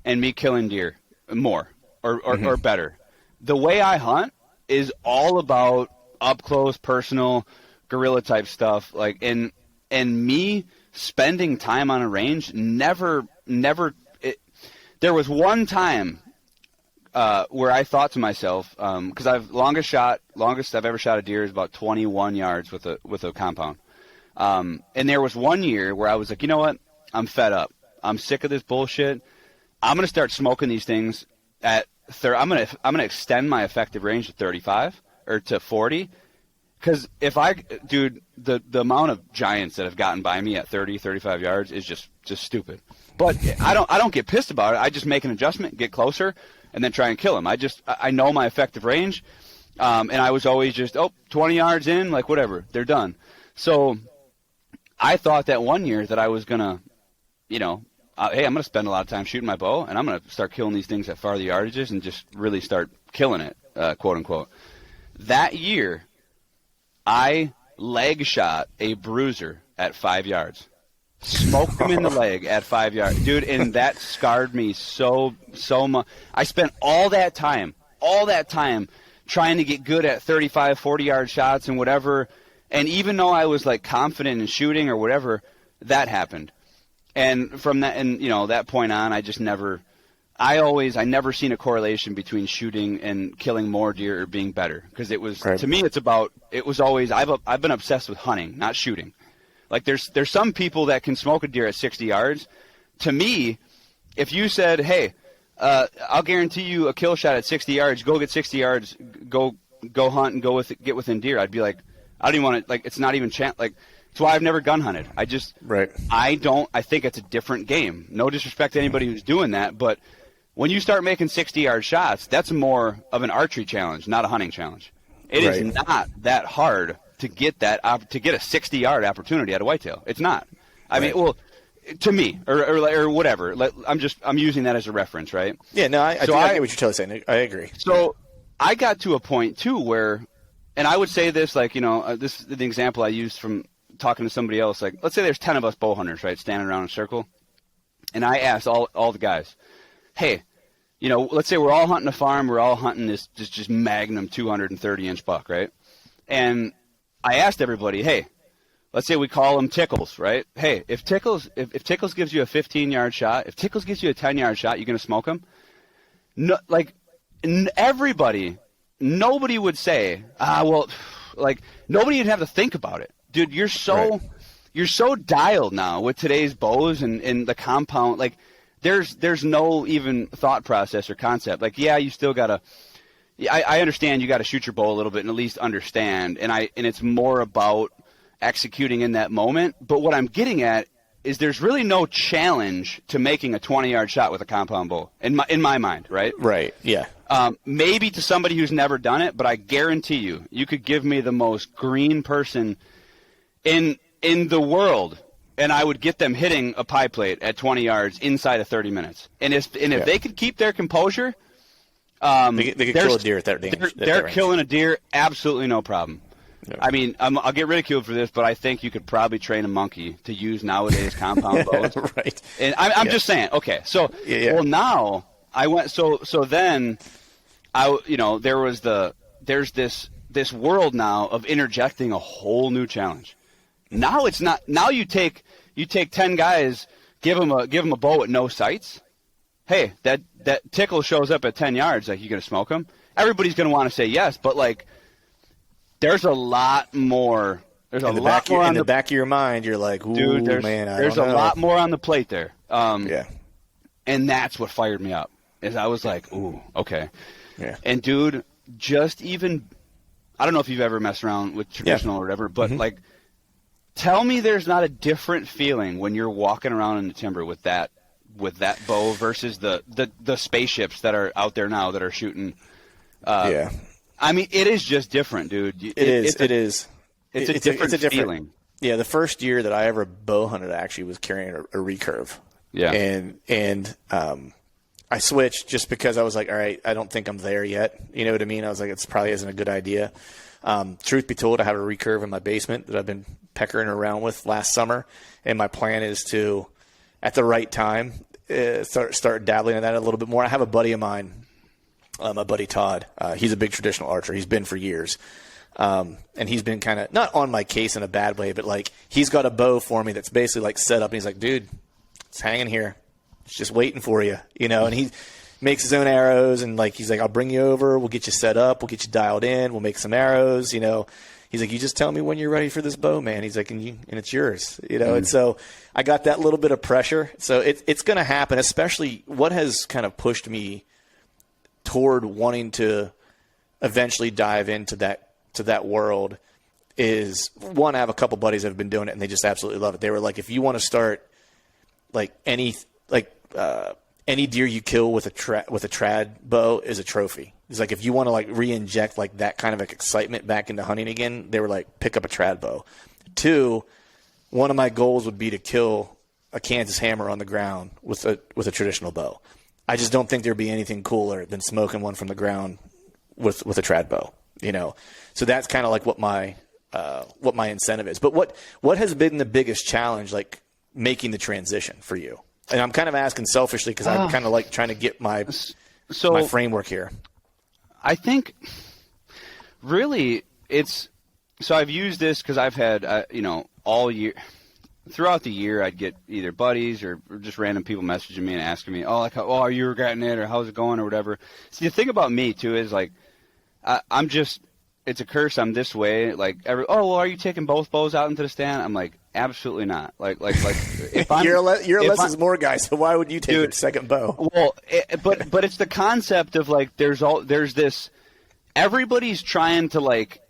and me killing deer more or better. The way I hunt is all about up close, personal, guerrilla type stuff. And me spending time on a range never. There was one time where I thought to myself, because longest I've ever shot a deer is about 21 yards with a compound. And there was one year where I was like, you know what? I'm fed up. I'm sick of this bullshit. I'm gonna start smoking these things at I'm gonna extend my effective range to 35 or to 40, Because dude, the amount of giants that have gotten by me at 30, 35 yards is just stupid. But I don't get pissed about it. I just make an adjustment, get closer, and then try and kill him. I know my effective range, and I was always just 20 yards in, like whatever, they're done. So I thought that one year that I was gonna, hey, I'm gonna spend a lot of time shooting my bow, and I'm gonna start killing these things at farther yardages and just really start killing it, quote unquote. That year, I leg shot a bruiser at 5 yards. Smoked him in the leg at 5 yards. Dude, and that scarred me so much. I spent all that time trying to get good at 35, 40-yard shots and whatever. And even though I was, like, confident in shooting or whatever, that happened. And from that, and, that point on, I never seen a correlation between shooting and killing more deer or being better. Because to me, it was always, I've been obsessed with hunting, not shooting. Like, there's some people that can smoke a deer at 60 yards. To me, if you said, hey, I'll guarantee you a kill shot at 60 yards, go get 60 yards, go hunt and get within deer, I'd be like, I don't even want to, like, it's not even like, it's why I've never gun hunted. I think it's a different game. No disrespect to anybody who's doing that, but when you start making 60-yard shots, that's more of an archery challenge, not a hunting challenge. It is not that hard to get a 60-yard opportunity at a whitetail. It's not. I mean, well, to me, or whatever. I'm using that as a reference, right? Yeah, no, I get what you're totally saying. I agree. So I got to a point too where, and I would say this, like, this is the example I used from talking to somebody else. Like, let's say there's 10 of us bow hunters, right, standing around in a circle, and I asked all the guys, hey, let's say we're all hunting a farm, we're all hunting this just magnum 230-inch buck, right? And I asked everybody, hey, let's say we call them tickles, right? Hey, if tickles gives you a 15-yard shot, if tickles gives you a 10-yard shot, you gonna smoke them? No, like nobody would say, like nobody would have to think about it, dude. You're so dialed now with today's bows and the compound, like. There's no even thought process or concept. Like, yeah, you still gotta. I understand you got to shoot your bow a little bit and at least understand. And it's more about executing in that moment. But what I'm getting at is there's really no challenge to making a 20-yard shot with a compound bow in my mind, right? Right. Yeah. Maybe to somebody who's never done it, but I guarantee you could give me the most green person in the world, and I would get them hitting a pie plate at 20 yards inside of 30 minutes. And if they could keep their composure, they could kill a deer at that range. They're killing a deer, absolutely no problem. Yeah. I mean, I'll get ridiculed for this, but I think you could probably train a monkey to use nowadays compound bows. Right. And I'm just saying. Okay, so well now I went. So then there's this world now of interjecting a whole new challenge. Now it's not. Now you take 10 guys, give them a bow at no sights. Hey, that tickle shows up at 10 yards. Like, you gonna smoke him? Everybody's gonna want to say yes, but like, there's a lot more. There's a lot more in the back of your mind. You're like, ooh, dude, there's a lot more on the plate there. Yeah. And that's what fired me up. Is I was like, ooh, okay. Yeah. And dude, just even, I don't know if you've ever messed around with traditional or whatever, but like. Tell me there's not a different feeling when you're walking around in the timber with that bow versus the spaceships that are out there now that are shooting. Yeah. I mean, it is just different, dude. It is. It's a different feeling. Yeah, the first year that I ever bow hunted, I actually was carrying a recurve. Yeah. And I switched just because I was like, all right, I don't think I'm there yet. You know what I mean? I was like, it's probably isn't a good idea. Truth be told, I have a recurve in my basement that I've been peckering around with last summer, and my plan is to, at the right time, start dabbling in that a little bit more. I have a buddy of mine, my buddy Todd. He's a big traditional archer. He's been for years, and he's been kind of not on my case in a bad way, but like he's got a bow for me that's basically like set up, and he's like, dude, it's hanging here, it's just waiting for you, and he makes his own arrows, and like he's like, I'll bring you over, we'll get you set up, we'll get you dialed in, we'll make some arrows, He's like, you just tell me when you're ready for this bow, man. He's like, and it's yours, And so I got that little bit of pressure. So it's going to happen. Especially what has kind of pushed me toward wanting to eventually dive into that world is one, I have a couple buddies that have been doing it and they just absolutely love it. They were like, if you want to start like any deer you kill with a trad bow is a trophy. It's like if you want to like re-inject like that kind of like excitement back into hunting again, they were like, pick up a trad bow. 2, one of my goals would be to kill a Kansas hammer on the ground with a traditional bow. I just don't think there'd be anything cooler than smoking one from the ground with a trad bow, you know. So that's kind of like what my incentive is. But what has been the biggest challenge, like making the transition for you? And I'm kind of asking selfishly because I'm kind of like trying to get my framework here. I think really so I've used this because I've had, all year, throughout the year, I'd get either buddies or just random people messaging me and asking me, are you regretting it or how's it going or whatever. See, the thing about me too is like, I'm just, it's a curse. I'm this way. Like, are you taking both bows out into the stand? I'm like, absolutely not. Like, if I'm, you're a less is more guy. So why would you take a second bow? Well, but it's the concept of like, there's this, everybody's trying to like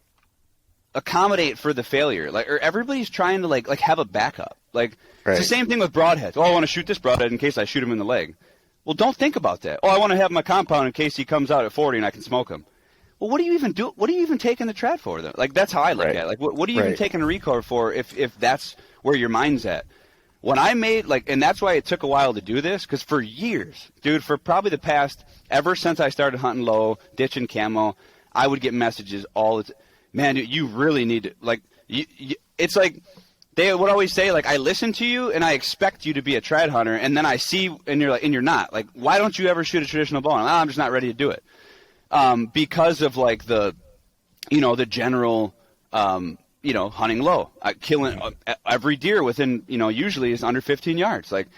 accommodate for the failure. Like, or everybody's trying to like have a backup. Like, It's the same thing with broadheads. I want to shoot this broadhead in case I shoot him in the leg. Well, don't think about that. I want to have my compound in case he comes out at 40 and I can smoke him. Well, what do you even do? What are you even taking the trad for, though? Like, that's how I look at it. Like, what are you even taking a record for if that's where your mind's at? When I made, and that's why it took a while to do this, because for years, dude, for probably the past, ever since I started hunting low, ditching camo, I would get messages all the time. Man, dude, you really need to, it's like, they would always say, like, I listen to you and I expect you to be a trad hunter, and then I see, and you're not. Like, why don't you ever shoot a traditional bow? And I'm just not ready to do it. Because of like the general, hunting low, killing every deer within, usually is under 15 yards. Like,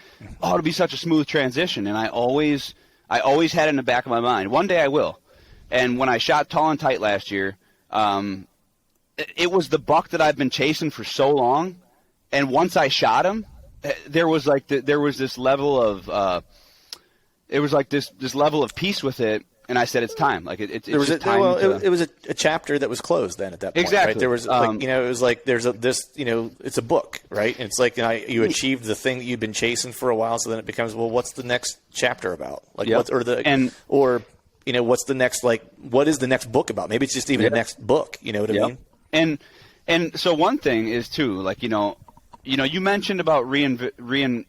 it'll be such a smooth transition. And I always had it in the back of my mind. One day I will. And when I shot tall and tight last year, it was the buck that I've been chasing for so long. And once I shot him, there was this level of, this level of peace with it. And I said, it's time. Like it's time. Well, it was a chapter that was closed then at that point. Exactly. Right? There was it was like there's it's a book, right? And it's like you achieved the thing that you've been chasing for a while. So then it becomes, well, what's the next chapter about? Like what's the next what is the next book about? Maybe it's just even the next book. You know what I mean? And so one thing is too, like you mentioned about reintroducing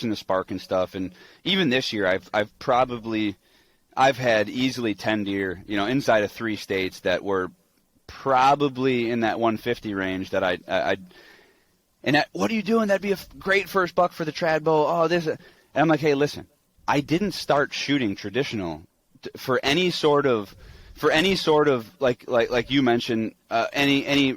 the Spartan stuff, and even this year I've had easily 10 deer, inside of 3 states that were probably in that 150 range that what are you doing? That'd be a great first buck for the trad bow. And I'm like, hey, listen, I didn't start shooting traditional for any sort of like you mentioned, I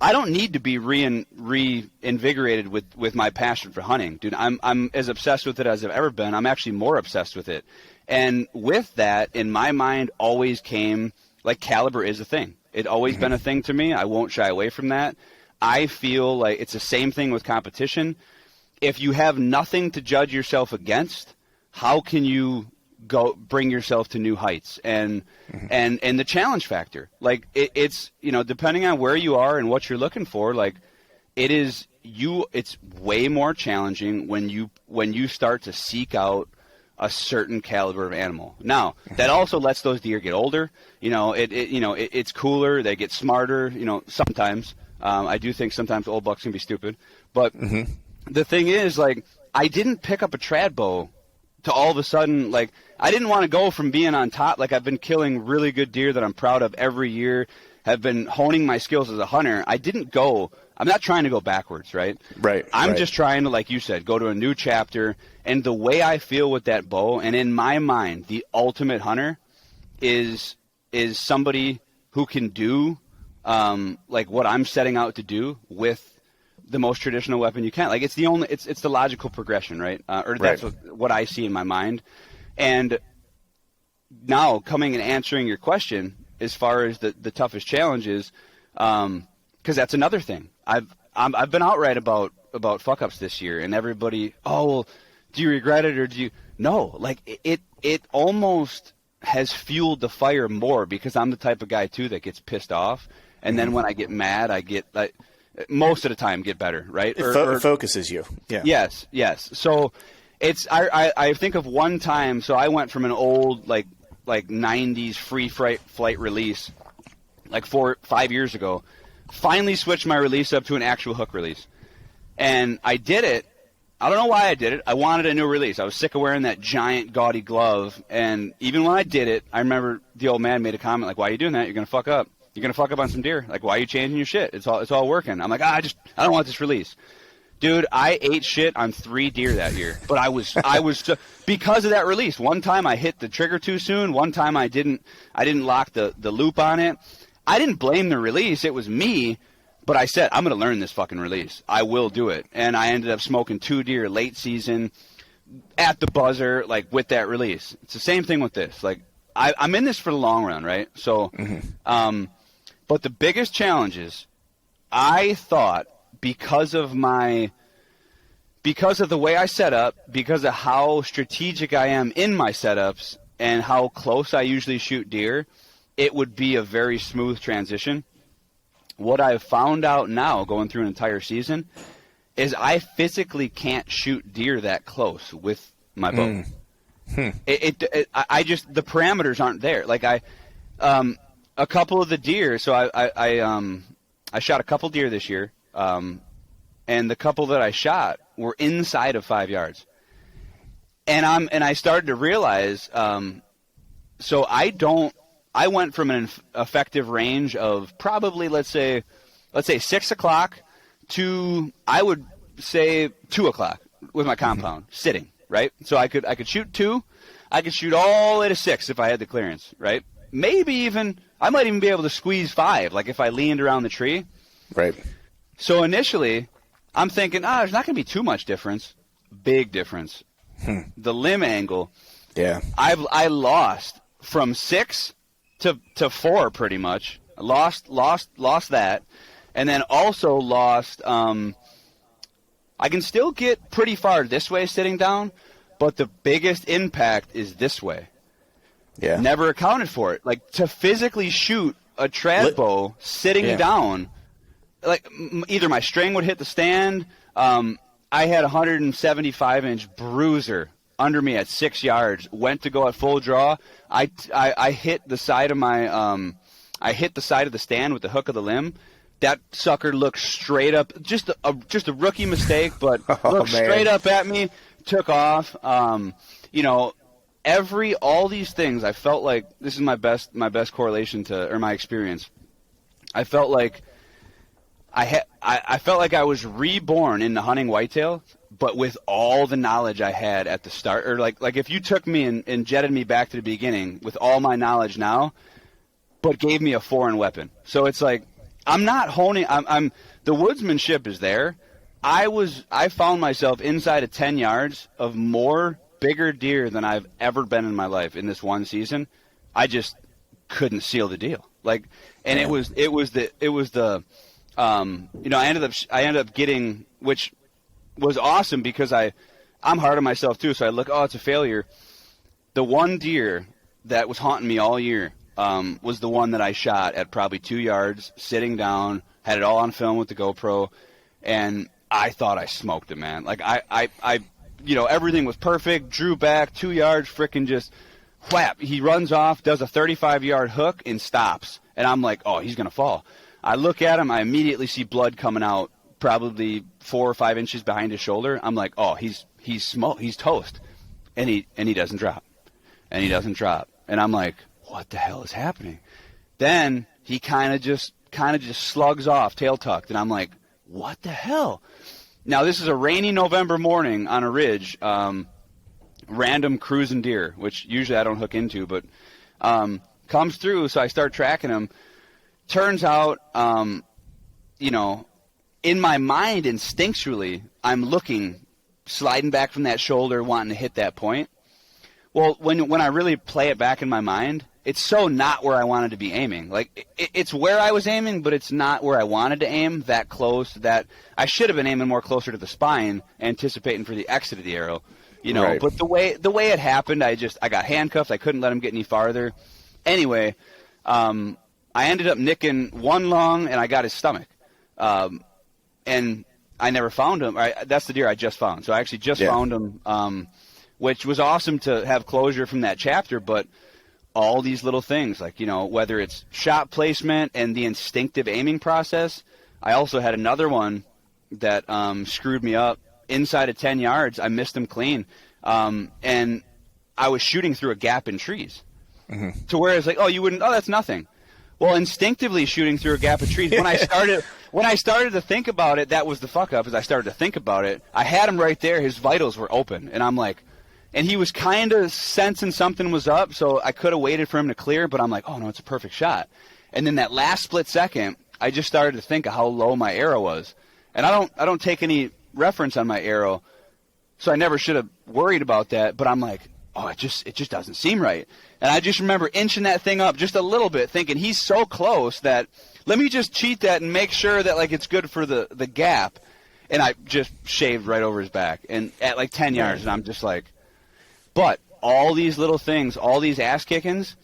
don't need to be reinvigorated with my passion for hunting, dude. I'm as obsessed with it as I've ever been. I'm actually more obsessed with it. And with that, in my mind, always came, like, caliber is a thing. It's always been a thing to me. I won't shy away from that. I feel like it's the same thing with competition. If you have nothing to judge yourself against, how can you go bring yourself to new heights? And the challenge factor, like, it's depending on where you are and what you're looking for, like, it's way more challenging when you start to seek out a certain caliber of animal. Now, that also lets those deer get older. It's cooler. They get smarter. Sometimes. I do think sometimes old bucks can be stupid. But the thing is, like, I didn't pick up a trad bow to all of a sudden, like, I didn't want to go from being on top. Like, I've been killing really good deer that I'm proud of every year, have been honing my skills as a hunter. I'm not trying to go backwards, right? Right. I'm just trying to, like you said, go to a new chapter. And the way I feel with that bow, and in my mind, the ultimate hunter is somebody who can do like what I'm setting out to do with the most traditional weapon you can. Like, it's the logical progression, right? That's what I see in my mind. And now coming and answering your question as far as the toughest challenges, because that's another thing. I've been outright about fuck ups this year, and everybody, do you regret it or do you? No, like it almost has fueled the fire more because I'm the type of guy too that gets pissed off, And then when I get mad, I get like most of the time get better, right? It focuses you. Yeah. Yes. So it's I think of one time. So I went from an old like 90s free flight release like 4-5 years ago. Finally switched my release up to an actual hook release, and I did it. I don't know why I did it. I wanted a new release. I was sick of wearing that giant gaudy glove, and even when I did it, I remember the old man made a comment like, "Why are you doing that? You're gonna fuck up. You're gonna fuck up on some deer. Like, why are you changing your shit? It's all working." I'm like, I don't want this release, dude. I ate shit on 3 deer that year, but I was because of that release. One time I hit the trigger too soon. One time I didn't lock the loop on it. I didn't blame the release. It was me. But I said, I'm going to learn this fucking release. I will do it. And I ended up smoking 2 deer late season at the buzzer, like, with that release. It's the same thing with this. Like, I'm in this for the long run, right? So, but the biggest challenges, I thought, because of the way I set up, because of how strategic I am in my setups, and how close I usually shoot deer, it would be a very smooth transition. What I've found out now, going through an entire season, is I physically can't shoot deer that close with my bow. I just, the parameters aren't there. Like a couple of the deer. So I shot a couple deer this year, and the couple that I shot were inside of 5 yards, and I started to realize. So I went from an effective range of probably, let's say 6 o'clock to, I would say, 2 o'clock with my compound sitting, right? So I could shoot 2. I could shoot all the way to 6 if I had the clearance, right? Maybe even, I might even be able to squeeze 5, like if I leaned around the tree. Right. So initially, I'm thinking, there's not going to be too much difference. Big difference. The limb angle. Yeah. I lost from 6 to 4 pretty much. Lost that, and then also lost. I can still get pretty far this way sitting down, but the biggest impact is this way. Yeah. Never accounted for it. Like, to physically shoot a trad bow sitting down, like either my string would hit the stand. I had a 175-inch bruiser under me at 6 yards, went to go at full draw. I hit the side of my I hit the side of the stand with the hook of the limb. That sucker looked straight up, just a rookie mistake, but looked straight up at me, took off. All these things, I felt like this is my best correlation to, or my experience. I felt like I felt like I was reborn into hunting whitetail, but with all the knowledge I had at the start, or like if you took me and jetted me back to the beginning with all my knowledge now, but gave me a foreign weapon. So it's like, I'm not honing, the woodsmanship is there. I found myself inside of 10 yards of more bigger deer than I've ever been in my life in this one season. I just couldn't seal the deal. Like, and it was the I ended up getting, which was awesome because I'm hard on myself too. So I look, it's a failure. The one deer that was haunting me all year was the one that I shot at probably 2 yards, sitting down, had it all on film with the GoPro, and I thought I smoked it, man. Like I everything was perfect. Drew back 2 yards, frickin' just whap. He runs off, does a 35-yard hook, and stops. And I'm like, he's gonna fall. I look at him. I immediately see blood coming out, probably 4 or 5 inches behind his shoulder. I'm like, he's toast, and he doesn't drop, and he doesn't drop, and I'm like, what the hell is happening? Then he kind of just slugs off, tail tucked, and I'm like, what the hell? Now this is a rainy November morning on a ridge, random cruising deer, which usually I don't hook into, but comes through. So I start tracking him. Turns out, in my mind, instinctually, I'm looking, sliding back from that shoulder, wanting to hit that point. Well, when I really play it back in my mind, it's so not where I wanted to be aiming. Like, it's where I was aiming, but it's not where I wanted to aim, that close, that I should have been aiming more closer to the spine, anticipating for the exit of the arrow. Right. But the way it happened, I got handcuffed. I couldn't let him get any farther. Anyway, I ended up nicking one lung, and I got his stomach. And I never found him. That's the deer I just found. So I actually just found him, which was awesome to have closure from that chapter. But all these little things, like, whether it's shot placement and the instinctive aiming process. I also had another one that screwed me up. Inside of 10 yards, I missed him clean. And I was shooting through a gap in trees. Mm-hmm. To where it's like, that's nothing. Well, instinctively shooting through a gap of trees. When I started to think about it, that was the fuck up. As I started to think about it, I had him right there. His vitals were open, and I'm like, and he was kind of sensing something was up. So I could have waited for him to clear, but I'm like, oh no, it's a perfect shot. And then that last split second, I just started to think of how low my arrow was, and I don't take any reference on my arrow, so I never should have worried about that. But I'm like, oh, it just doesn't seem right. And I just remember inching that thing up just a little bit, thinking he's so close that let me just cheat that and make sure that, like, it's good for the gap. And I just shaved right over his back and at like 10 yards. And I'm just like, but all these little things, all these ass kickings,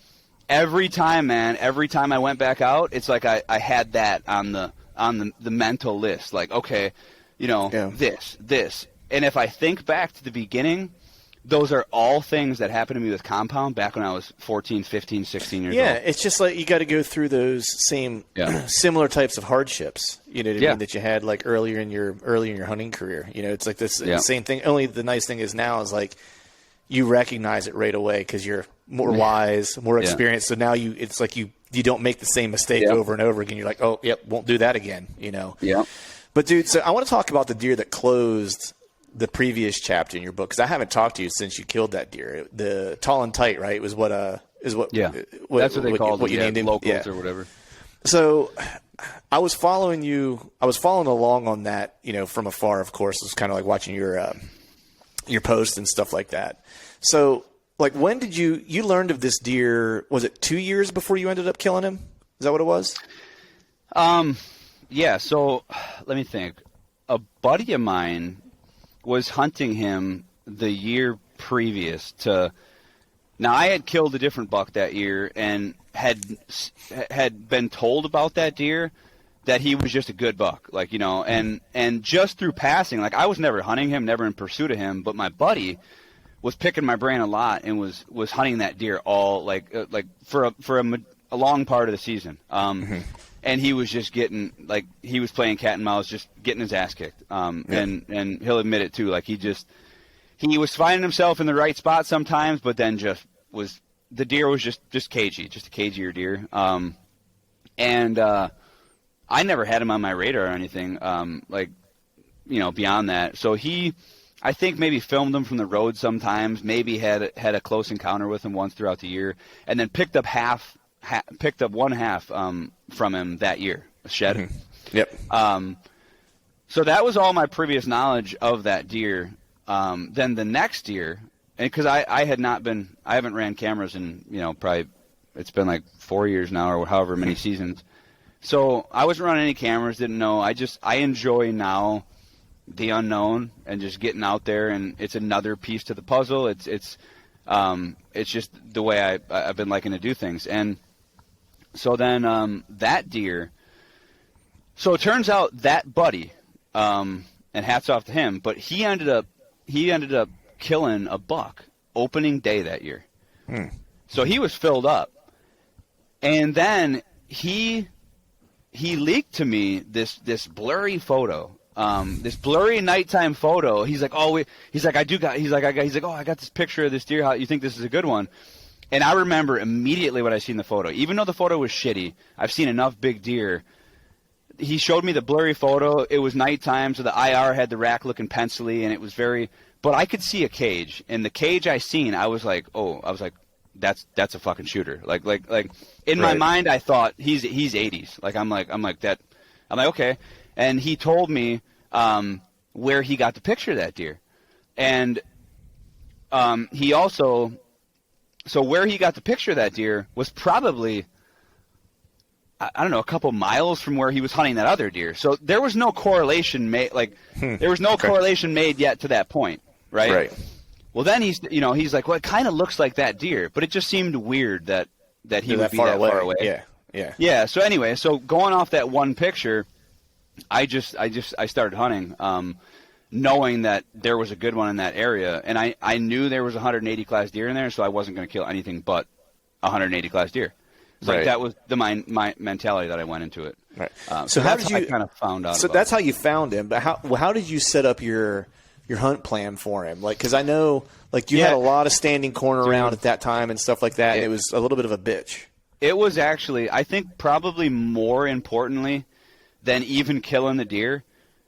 every time I went back out, it's like I had that on the mental list. Like, okay, this. And if I think back to the beginning, those are all things that happened to me with compound back when I was 14, 15, 16 years old. Yeah, it's just like you got to go through those same similar types of hardships, you know what I mean, that you had like earlier in your hunting career. It's like this same thing. Only the nice thing is now is like you recognize it right away because you're more wise, more experienced. So now it's like you don't make the same mistake over and over again. You're like, oh, won't do that again, Yeah. But dude, so I want to talk about the deer that closed the previous chapter in your book, because I haven't talked to you since you killed that deer. The tall and tight, right? Was what that's what they called what you named him, locals or whatever. So I was following you. I was following along on that, from afar. Of course, it was kind of like watching your posts and stuff like that. So, like, when did you learned of this deer? Was it 2 years before you ended up killing him? Is that what it was? Yeah. So let me think. A buddy of mine was hunting him the year previous to. Now, I had killed a different buck that year and had been told about that deer that he was just a good buck, like, and just through passing, like, I was never hunting him, never in pursuit of him, but my buddy was picking my brain a lot and was hunting that deer all like for a long part of the season. And he was just getting, like, he was playing cat and mouse, just getting his ass kicked. And he'll admit it too. Like, he was finding himself in the right spot sometimes, but then the deer was just cagey, just a cagier deer. And I never had him on my radar or anything, beyond that. So I think maybe filmed him from the road sometimes, maybe had a close encounter with him once throughout the year, and then picked up one half from him that year, a shed. Mm-hmm. Yep. So that was all my previous knowledge of that deer. Then the next year, and because I haven't ran cameras in, probably it's been like 4 years now or however many seasons. So I wasn't running any cameras, didn't know. I enjoy now the unknown and just getting out there, and it's another piece to the puzzle. It's just the way I've been liking to do things. And so then that deer, so it turns out that buddy, and hats off to him, but he ended up killing a buck opening day that year. So he was filled up. And then he leaked to me this blurry photo, this blurry nighttime photo. He's like, I got this picture of this deer. How you think this is a good one? And I remember immediately when I seen the photo. Even though the photo was shitty, I've seen enough big deer. He showed me the blurry photo. It was nighttime, so the IR had the rack looking pencily, and it was but I could see a cage. And the cage I seen, I was like, that's a fucking shooter. Like in my mind, I thought he's 80s. I'm like, okay. And he told me where he got the picture of that deer. And he also, so where he got the picture of that deer was probably, I don't know, a couple miles from where he was hunting that other deer. So there was no correlation made, correlation made yet to that point, right? Right. Well, then he's like, well, it kind of looks like that deer, but it just seemed weird that he would be that far away. Yeah. Yeah. Yeah. So anyway, so going off that one picture, I started hunting, knowing that there was a good one in that area, and I knew there was 180 class deer in there, so I wasn't going to kill anything but 180 class deer. It's like that was my mentality that I went into it. Right. So how did you? I kind of found out. So that's how you found him. But how did you set up your hunt plan for him? Like, because I know like you had a lot of standing corn around at that time and stuff like that. And it was a little bit of a bitch. It was actually, I think, probably more importantly than even killing the deer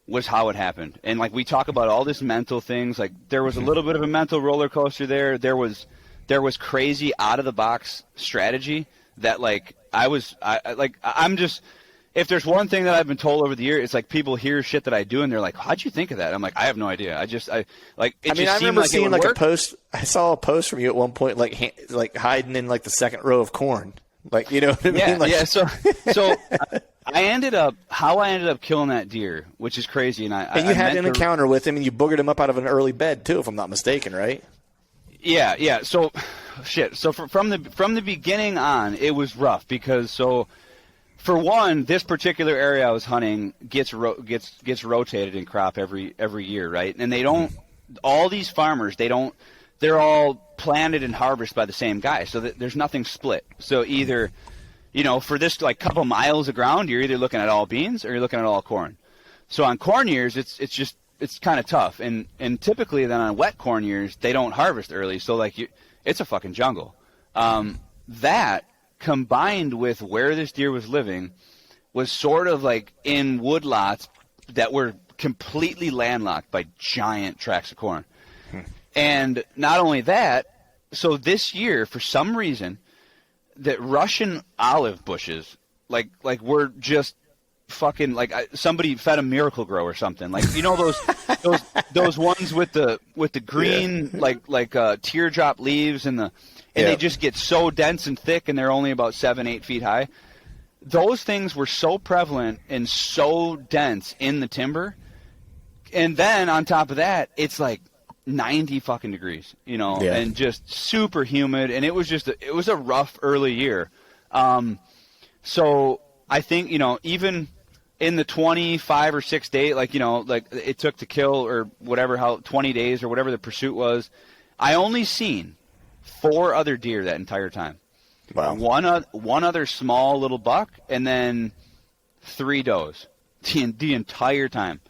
was how it happened. And like we talk about all this mental things. Like there was a little bit of a mental roller coaster there. There was crazy out of the box strategy. That like I'm just, if there's one thing that I've been told over the years, it's like people hear shit that I do and they're like, how'd you think of that? I'm like, I have no idea. I remember seeing like a post. I saw a post from you at one point, like hiding in like the second row of corn. Like, you know what I mean? Yeah. So I ended up killing that deer, which is crazy. And you had an encounter with him and you boogered him up out of an early bed too, if I'm not mistaken, right? Yeah. So, shit. So from the beginning on, it was rough because for one, this particular area I was hunting gets rotated in crop every year, right? And they don't. All these farmers, they're all planted and harvested by the same guy, so there's nothing split. So either, for this like couple miles of ground, you're either looking at all beans or you're looking at all corn. So on corn years, it's kind of tough, and typically then on wet corn years they don't harvest early, so like it's a fucking jungle. That combined with where this deer was living was sort of like in woodlots that were completely landlocked by giant tracts of corn. And not only that, so this year for some reason that Russian olive bushes like were just fucking like somebody fed a Miracle Grow or something, like those ones with the green like teardrop leaves and they just get so dense and thick and they're only about 7-8 feet high. Those things were so prevalent and so dense in the timber, and then on top of that it's like 90 fucking degrees, and just super humid, and it was a rough early year. So I think even in the 25 or 6 days, like it took to kill or whatever, how 20 days or whatever the pursuit was, I only seen 4 other deer that entire time. Wow. One other small little buck, and then 3 does the entire time.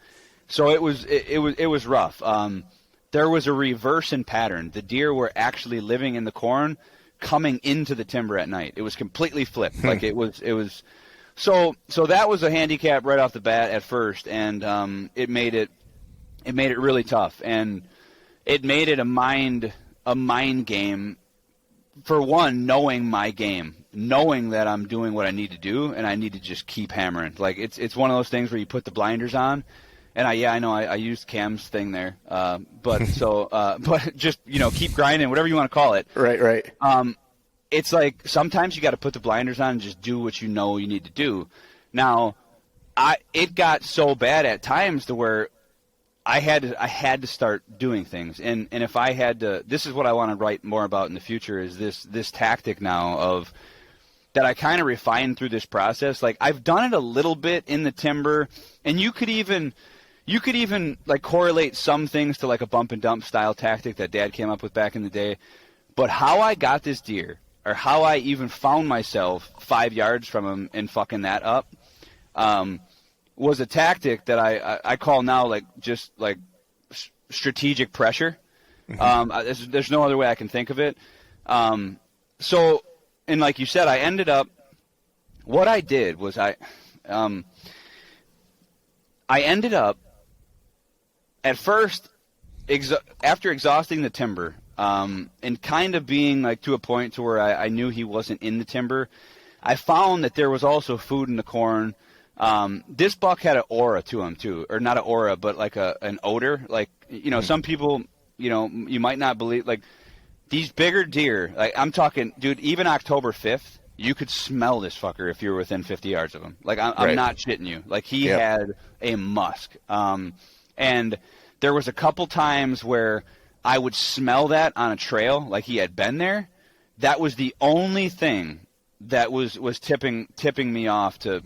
So it was rough. There was a reverse in pattern. The deer were actually living in the corn, coming into the timber at night. It was completely flipped. Like it was. So that was a handicap right off the bat at first, and it made it really tough, and it made it a mind game. For one, knowing my game, knowing that I'm doing what I need to do, and I need to just keep hammering. Like it's one of those things where you put the blinders on, and I know I used Cam's thing there, but just keep grinding, whatever you want to call it. Right. It's like sometimes you got to put the blinders on and just do what you know you need to do. Now, it got so bad at times to where I had to start doing things, and if I had to, this is what I want to write more about in the future, is this tactic now of that I kind of refined through this process. Like I've done it a little bit in the timber, and you could even like correlate some things to like a bump and dump style tactic that Dad came up with back in the day. But how I got this deer, or how I even found myself 5 yards from him and fucking that up, was a tactic that I call now like just like strategic pressure. There's no other way I can think of it. So, and like you said, I ended up, what I did was I ended up at first, after exhausting the timber, and kind of being like to a point to where I knew he wasn't in the timber, I found that there was also food in the corn. This buck had an aura to him too, or not an aura, but like an odor. Like, some people, you might not believe, like these bigger deer, like I'm talking, dude, even October 5th, you could smell this fucker if you were within 50 yards of him. Like I'm not shitting you. Like he had a musk. And there was a couple times where I would smell that on a trail, like he had been there. That was the only thing that was tipping me off to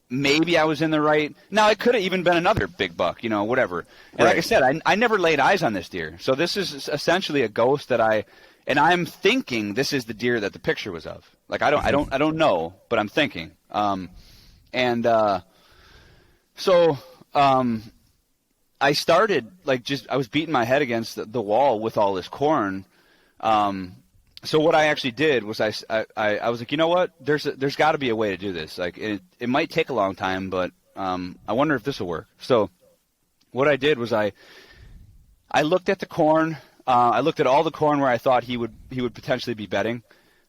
maybe I was in the right. Now, it could have even been another big buck, whatever. And like I said, I never laid eyes on this deer. So this is essentially a ghost that I'm thinking this is the deer that the picture was of. Like, I don't know, but I'm thinking. I started I was beating my head against the wall with all this corn. So what I actually did was I was like, you know what? There's got to be a way to do this. Like, it might take a long time, but I wonder if this will work. So what I did was I looked at the corn. I looked at all the corn where I thought he would potentially be bedding,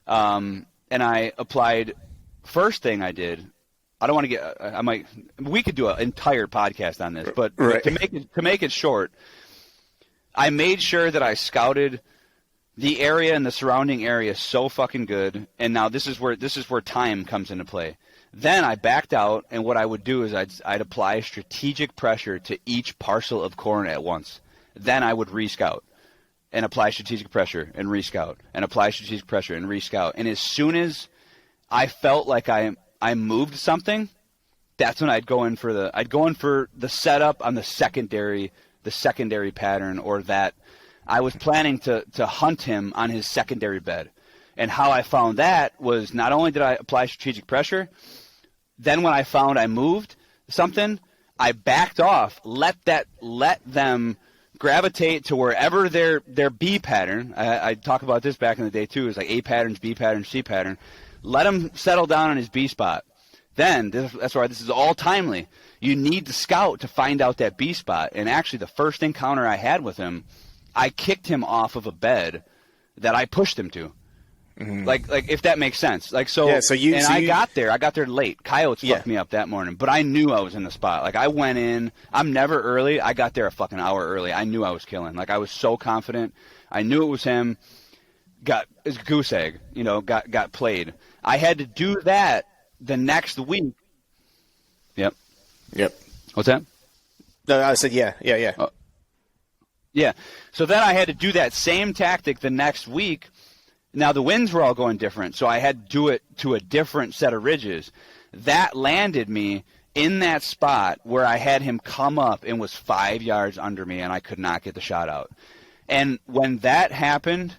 and I applied. First thing I did. I don't want to get. We could do an entire podcast on this, but to make it short, I made sure that I scouted the area and the surrounding area so fucking good. And now this is where time comes into play. Then I backed out, and what I would do is I'd apply strategic pressure to each parcel of corn at once. Then I would rescout and apply strategic pressure and rescout and apply strategic pressure and rescout. And as soon as I felt like I moved something, that's when I'd go in for the setup on the secondary pattern, or that I was planning to hunt him on his secondary bed. And how I found that was not only did I apply strategic pressure, then when I found I moved something, I backed off, let them gravitate to wherever their B pattern. I talk about this back in the day too. It's like A patterns, B pattern, C pattern. Let him settle down on his B spot. Then, that's why this is all timely. You need to scout to find out that B spot. And actually, the first encounter I had with him, I kicked him off of a bed that I pushed him to. Mm-hmm. Like if that makes sense. I got there late. Coyotes fucked me up that morning, but I knew I was in the spot. Like, I went in. I'm never early. I got there a fucking hour early. I knew I was killing. Like, I was so confident. I knew it was him. Got his goose egg, got played. I had to do that the next week. Yep. What's that? No, I said yeah. Yeah. So then I had to do that same tactic the next week. Now the winds were all going different, so I had to do it to a different set of ridges. That landed me in that spot where I had him come up and was 5 yards under me, and I could not get the shot out. And when that happened,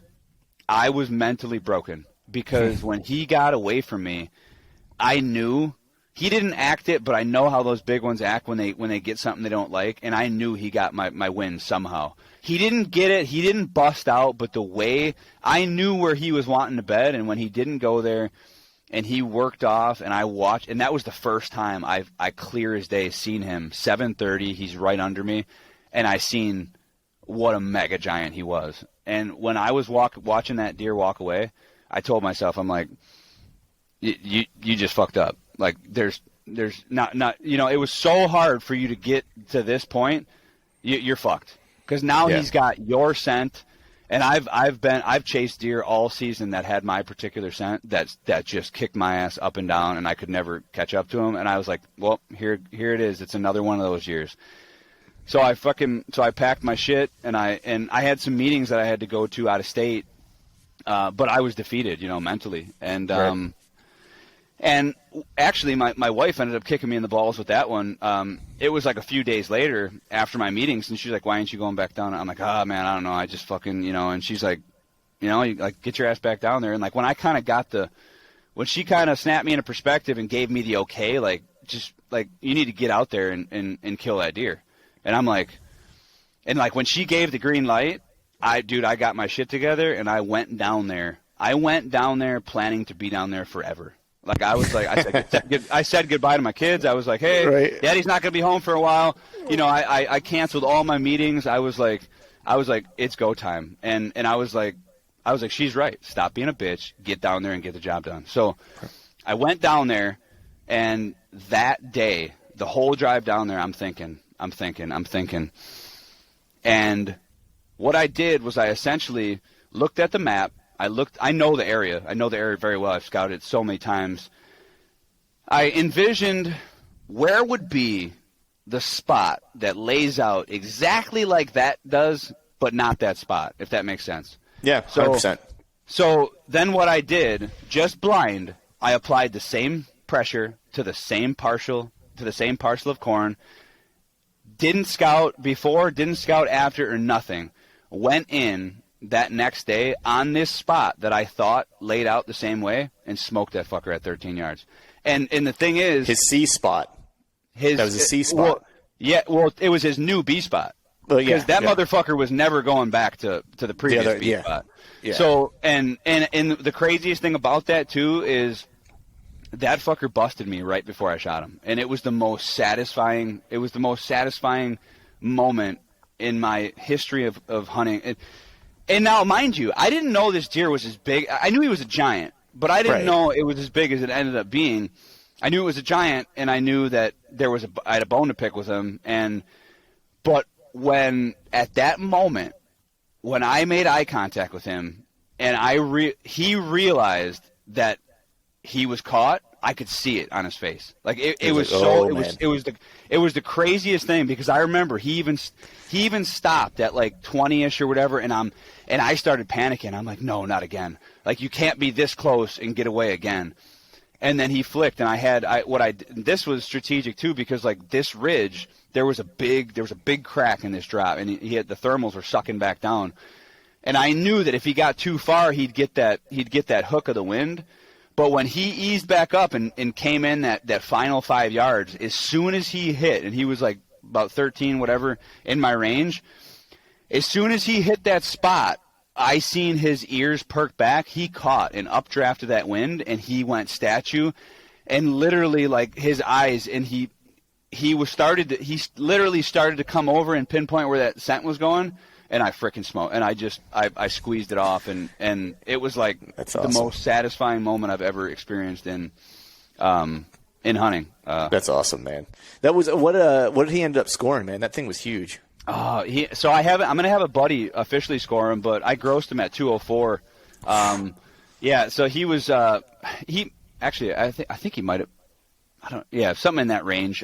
I was mentally broken, because when he got away from me, I knew he didn't act it, but I know how those big ones act when they get something they don't like, and I knew he got my win somehow. He didn't get it, he didn't bust out, but the way I knew where he was wanting to bed, and when he didn't go there, and he worked off, and I watched, and that was the first time I clear as day seen him. 7:30, he's right under me, and I seen what a mega giant he was. And when I was watching that deer walk away, I told myself, I'm like, you just fucked up. Like, there's not it was so hard for you to get to this point. You're fucked, because now he's got your scent, and I've chased deer all season that had my particular scent that just kicked my ass up and down, and I could never catch up to him. And I was like, well, here it is. It's another one of those years. So I packed my shit, and I had some meetings that I had to go to out of state, but I was defeated, mentally. And right. And actually, my wife ended up kicking me in the balls with that one. It was like a few days later after my meetings, and she's like, "Why aren't you going back down?" I'm like, "Oh man, I don't know. I just fucking And she's like, get your ass back down there." And like when I kind of when she kind of snapped me into perspective and gave me the okay, like just like you need to get out there and kill that deer. And I'm like, when she gave the green light, I got my shit together and I went down there. I went down there planning to be down there forever. Like I was like, I said goodbye to my kids. I was like, hey, right. Daddy's not going to be home for a while. I canceled all my meetings. I was like, it's go time. And I was like, she's right. Stop being a bitch. Get down there and get the job done. So I went down there, and that day, the whole drive down there, I'm thinking. And what I did was I essentially looked at the map. I know the area. I know the area very well. I've scouted it so many times. I envisioned where would be the spot that lays out exactly like that does, but not that spot, if that makes sense. Yeah, 100%. So then what I did, just blind, I applied the same pressure to the same parcel of corn. Didn't scout before, didn't scout after, or nothing. Went in that next day on this spot that I thought laid out the same way and smoked that fucker at 13 yards. And the thing is, his C spot. That was a C spot. Well, it was his new B spot. Because that motherfucker was never going back to the previous B spot. Yeah. So and the craziest thing about that too is that fucker busted me right before I shot him, and it was the most satisfying. It was the most satisfying moment in my history of hunting. And now, mind you, I didn't know this deer was as big. I knew he was a giant, but I didn't know it was as big as it ended up being. I knew it was a giant, and I knew that I had a bone to pick with him. But when at that moment, when I made eye contact with him, and he realized that he was caught, I could see it on his face. Like it was the craziest thing, because I remember he even stopped at like 20-ish or whatever, and I started panicking. I'm like, no, not again. Like, you can't be this close and get away again. And then he flicked, and this was strategic too, because like this ridge, there was a big crack in this drop, and the thermals were sucking back down. And I knew that if he got too far, he'd get that hook of the wind. But when he eased back up and came in that final 5 yards, as soon as he hit, and he was like about 13, whatever, in my range, as soon as he hit that spot, I seen his ears perk back. He caught an updraft of that wind, and he went statue, and literally like his eyes, and he literally started to come over and pinpoint where that scent was going. And I freaking smoked, and I squeezed it off, and it was like the most satisfying moment I've ever experienced in hunting. That's awesome, man. That was what did he end up scoring, man? That thing was huge. I'm gonna have a buddy officially score him, but I grossed him at 204. So he was he actually I think he might have. Something in that range.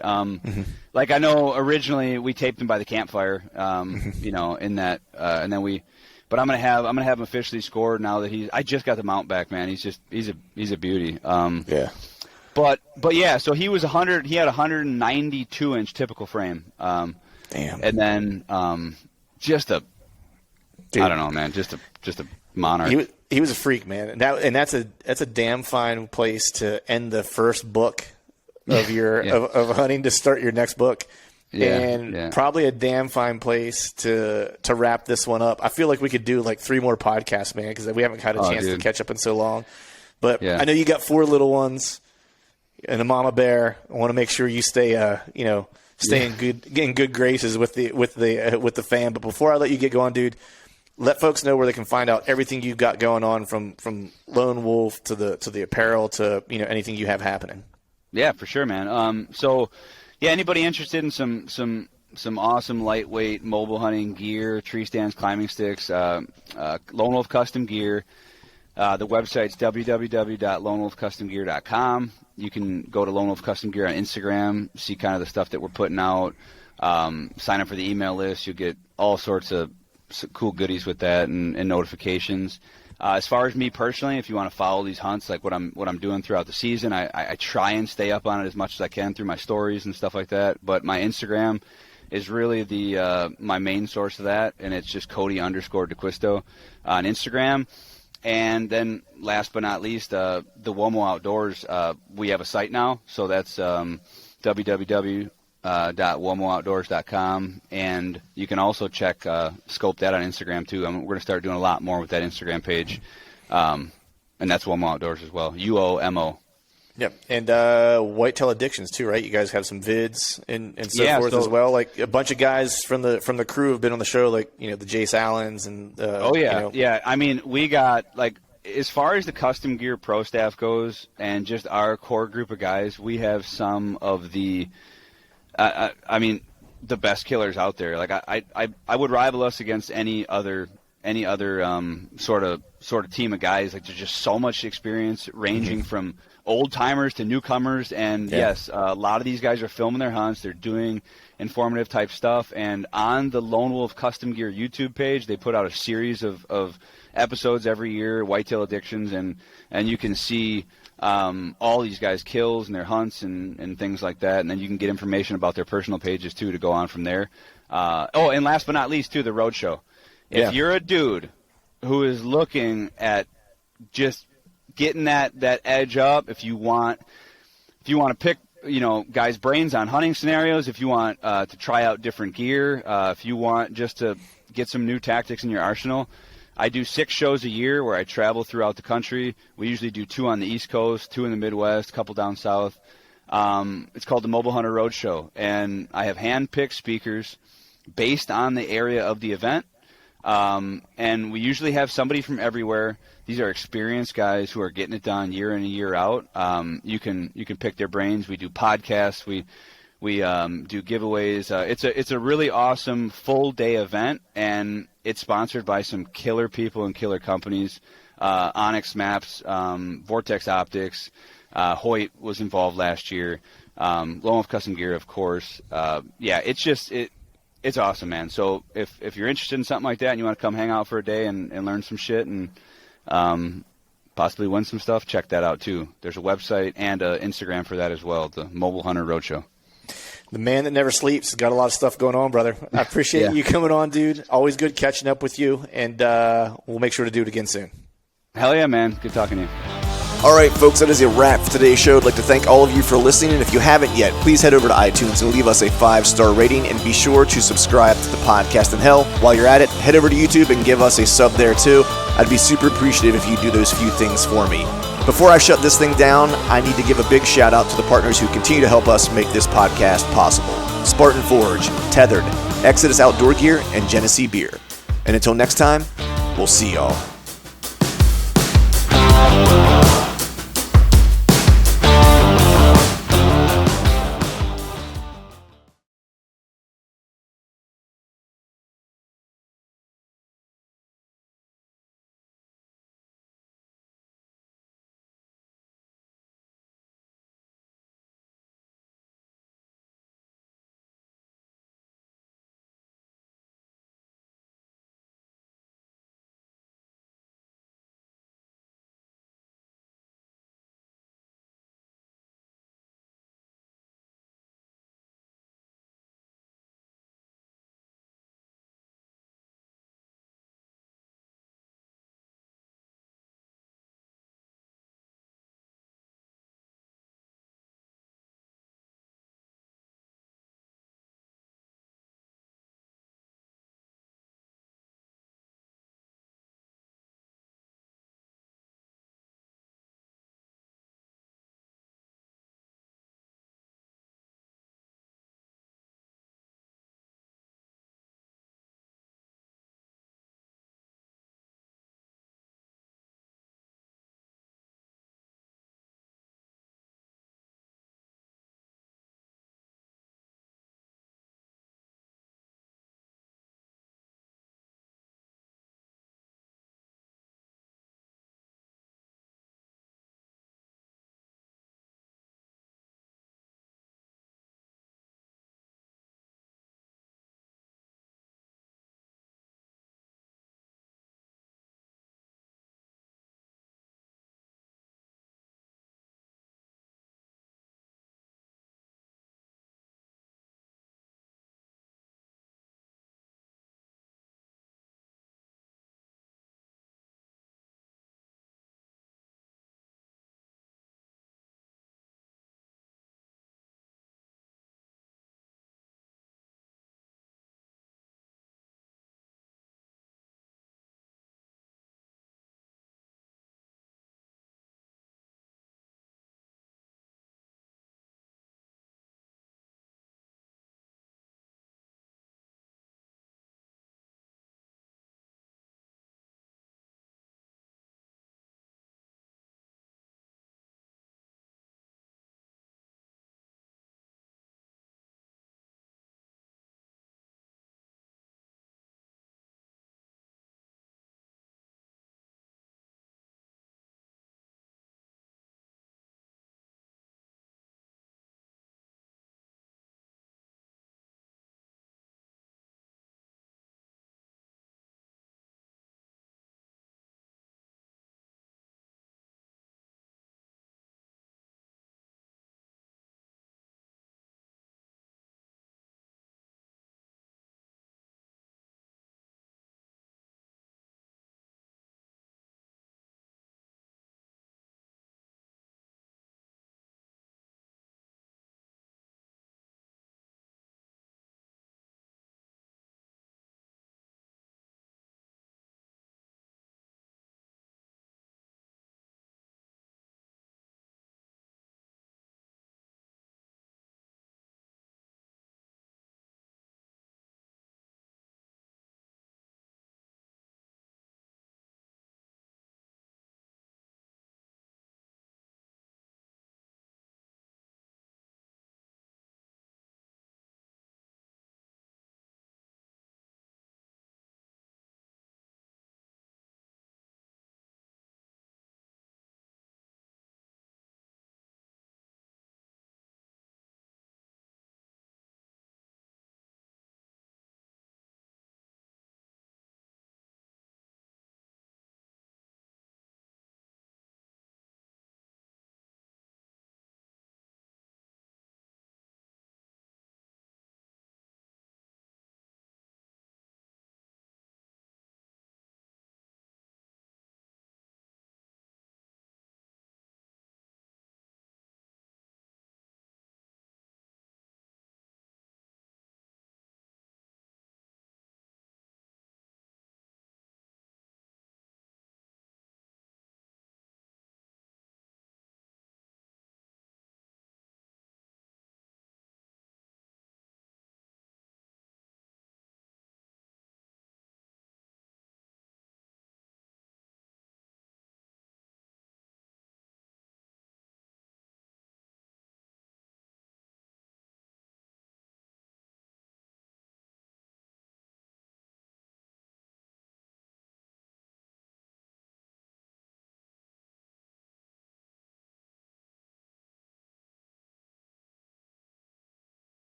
Like, I know originally we taped him by the campfire, in that, and then but I'm gonna have him officially scored now that I just got the mount back, man. He's a beauty. But yeah, so he was he had 192-inch typical frame. Damn. And then, just a, dude, I don't know, man, just a monarch. He was a freak, man. And that's a damn fine place to end the first book of your of hunting, to start your next book. Probably a damn fine place to wrap this one up. I feel like we could do like 3 more podcasts, man, because we haven't had a chance to catch up in so long. But I know you got 4 little ones and a mama bear. I want to make sure you stay in good graces with the fam. But before I let you get going, dude, let folks know where they can find out everything you've got going on, from Lone Wolf to the apparel to anything you have happening. Yeah, for sure, man. Anybody interested in some awesome lightweight mobile hunting gear, tree stands, climbing sticks, Lone Wolf Custom Gear. The website's www.lonewolfcustomgear.com. You can go to Lone Wolf Custom Gear on Instagram, see kind of the stuff that we're putting out. Sign up for the email list. You'll get all sorts of cool goodies with that and notifications. As far as me personally, if you want to follow these hunts, like what I'm doing throughout the season, I try and stay up on it as much as I can through my stories and stuff like that. But my Instagram is really my main source of that, and it's just Cody_D'Acuisto on Instagram. And then last but not least, the Womo Outdoors, we have a site now, so that's www.womooutdoors.com, and you can also scope that on Instagram too. We're going to start doing a lot more with that Instagram page, and that's Womo Outdoors as well. UOMO. Yep, and Whitetail Addictions too, right? You guys have some vids and so forth as well. Like a bunch of guys from the crew have been on the show, like the Jace Allens and. Yeah. I mean, we got as far as the custom gear pro staff goes, and just our core group of guys, we have some of the. The best killers out there. Like I would rival us against any other sort of team of guys. Like, there's just so much experience, ranging from old timers to newcomers. And yes, a lot of these guys are filming their hunts. They're doing informative type stuff. And on the Lone Wolf Custom Gear YouTube page, they put out a series of episodes every year, Whitetail Addictions, and you can see all these guys' kills and their hunts and things like that. And then you can get information about their personal pages, too, to go on from there. And last but not least, too, the roadshow. If you're a dude who is looking at just getting that edge up, if you want to pick, guys' brains on hunting scenarios, if you want to try out different gear, if you want just to get some new tactics in your arsenal, I do 6 shows a year where I travel throughout the country. We usually do 2 on the East Coast, 2 in the Midwest, a couple down south. It's called the Mobile Hunter Roadshow, and I have hand-picked speakers based on the area of the event. And we usually have somebody from everywhere. These are experienced guys who are getting it done year in and year out. You can pick their brains. We do podcasts. We do giveaways. It's a really awesome full day event, and it's sponsored by some killer people and killer companies. Onyx Maps, Vortex Optics, Hoyt was involved last year. Lone Wolf Custom Gear, of course. It's awesome, man. So if you're interested in something like that and you want to come hang out for a day and learn some shit and possibly win some stuff, check that out too. There's a website and an Instagram for that as well, the Mobile Hunter Roadshow. The man that never sleeps. Got a lot of stuff going on, brother. I appreciate you coming on, dude. Always good catching up with you, and we'll make sure to do it again soon. Hell yeah, man. Good talking to you. All right, folks, that is a wrap for today's show. I'd like to thank all of you for listening, and if you haven't yet, please head over to iTunes and leave us a 5-star rating, and be sure to subscribe to the podcast. And hell, while you're at it, head over to YouTube and give us a sub there too. I'd be super appreciative if you do those few things for me. Before I shut this thing down, I need to give a big shout out to the partners who continue to help us make this podcast possible. Spartan Forge, Tethered, Exodus Outdoor Gear, and Genesee Beer. And until next time, we'll see y'all.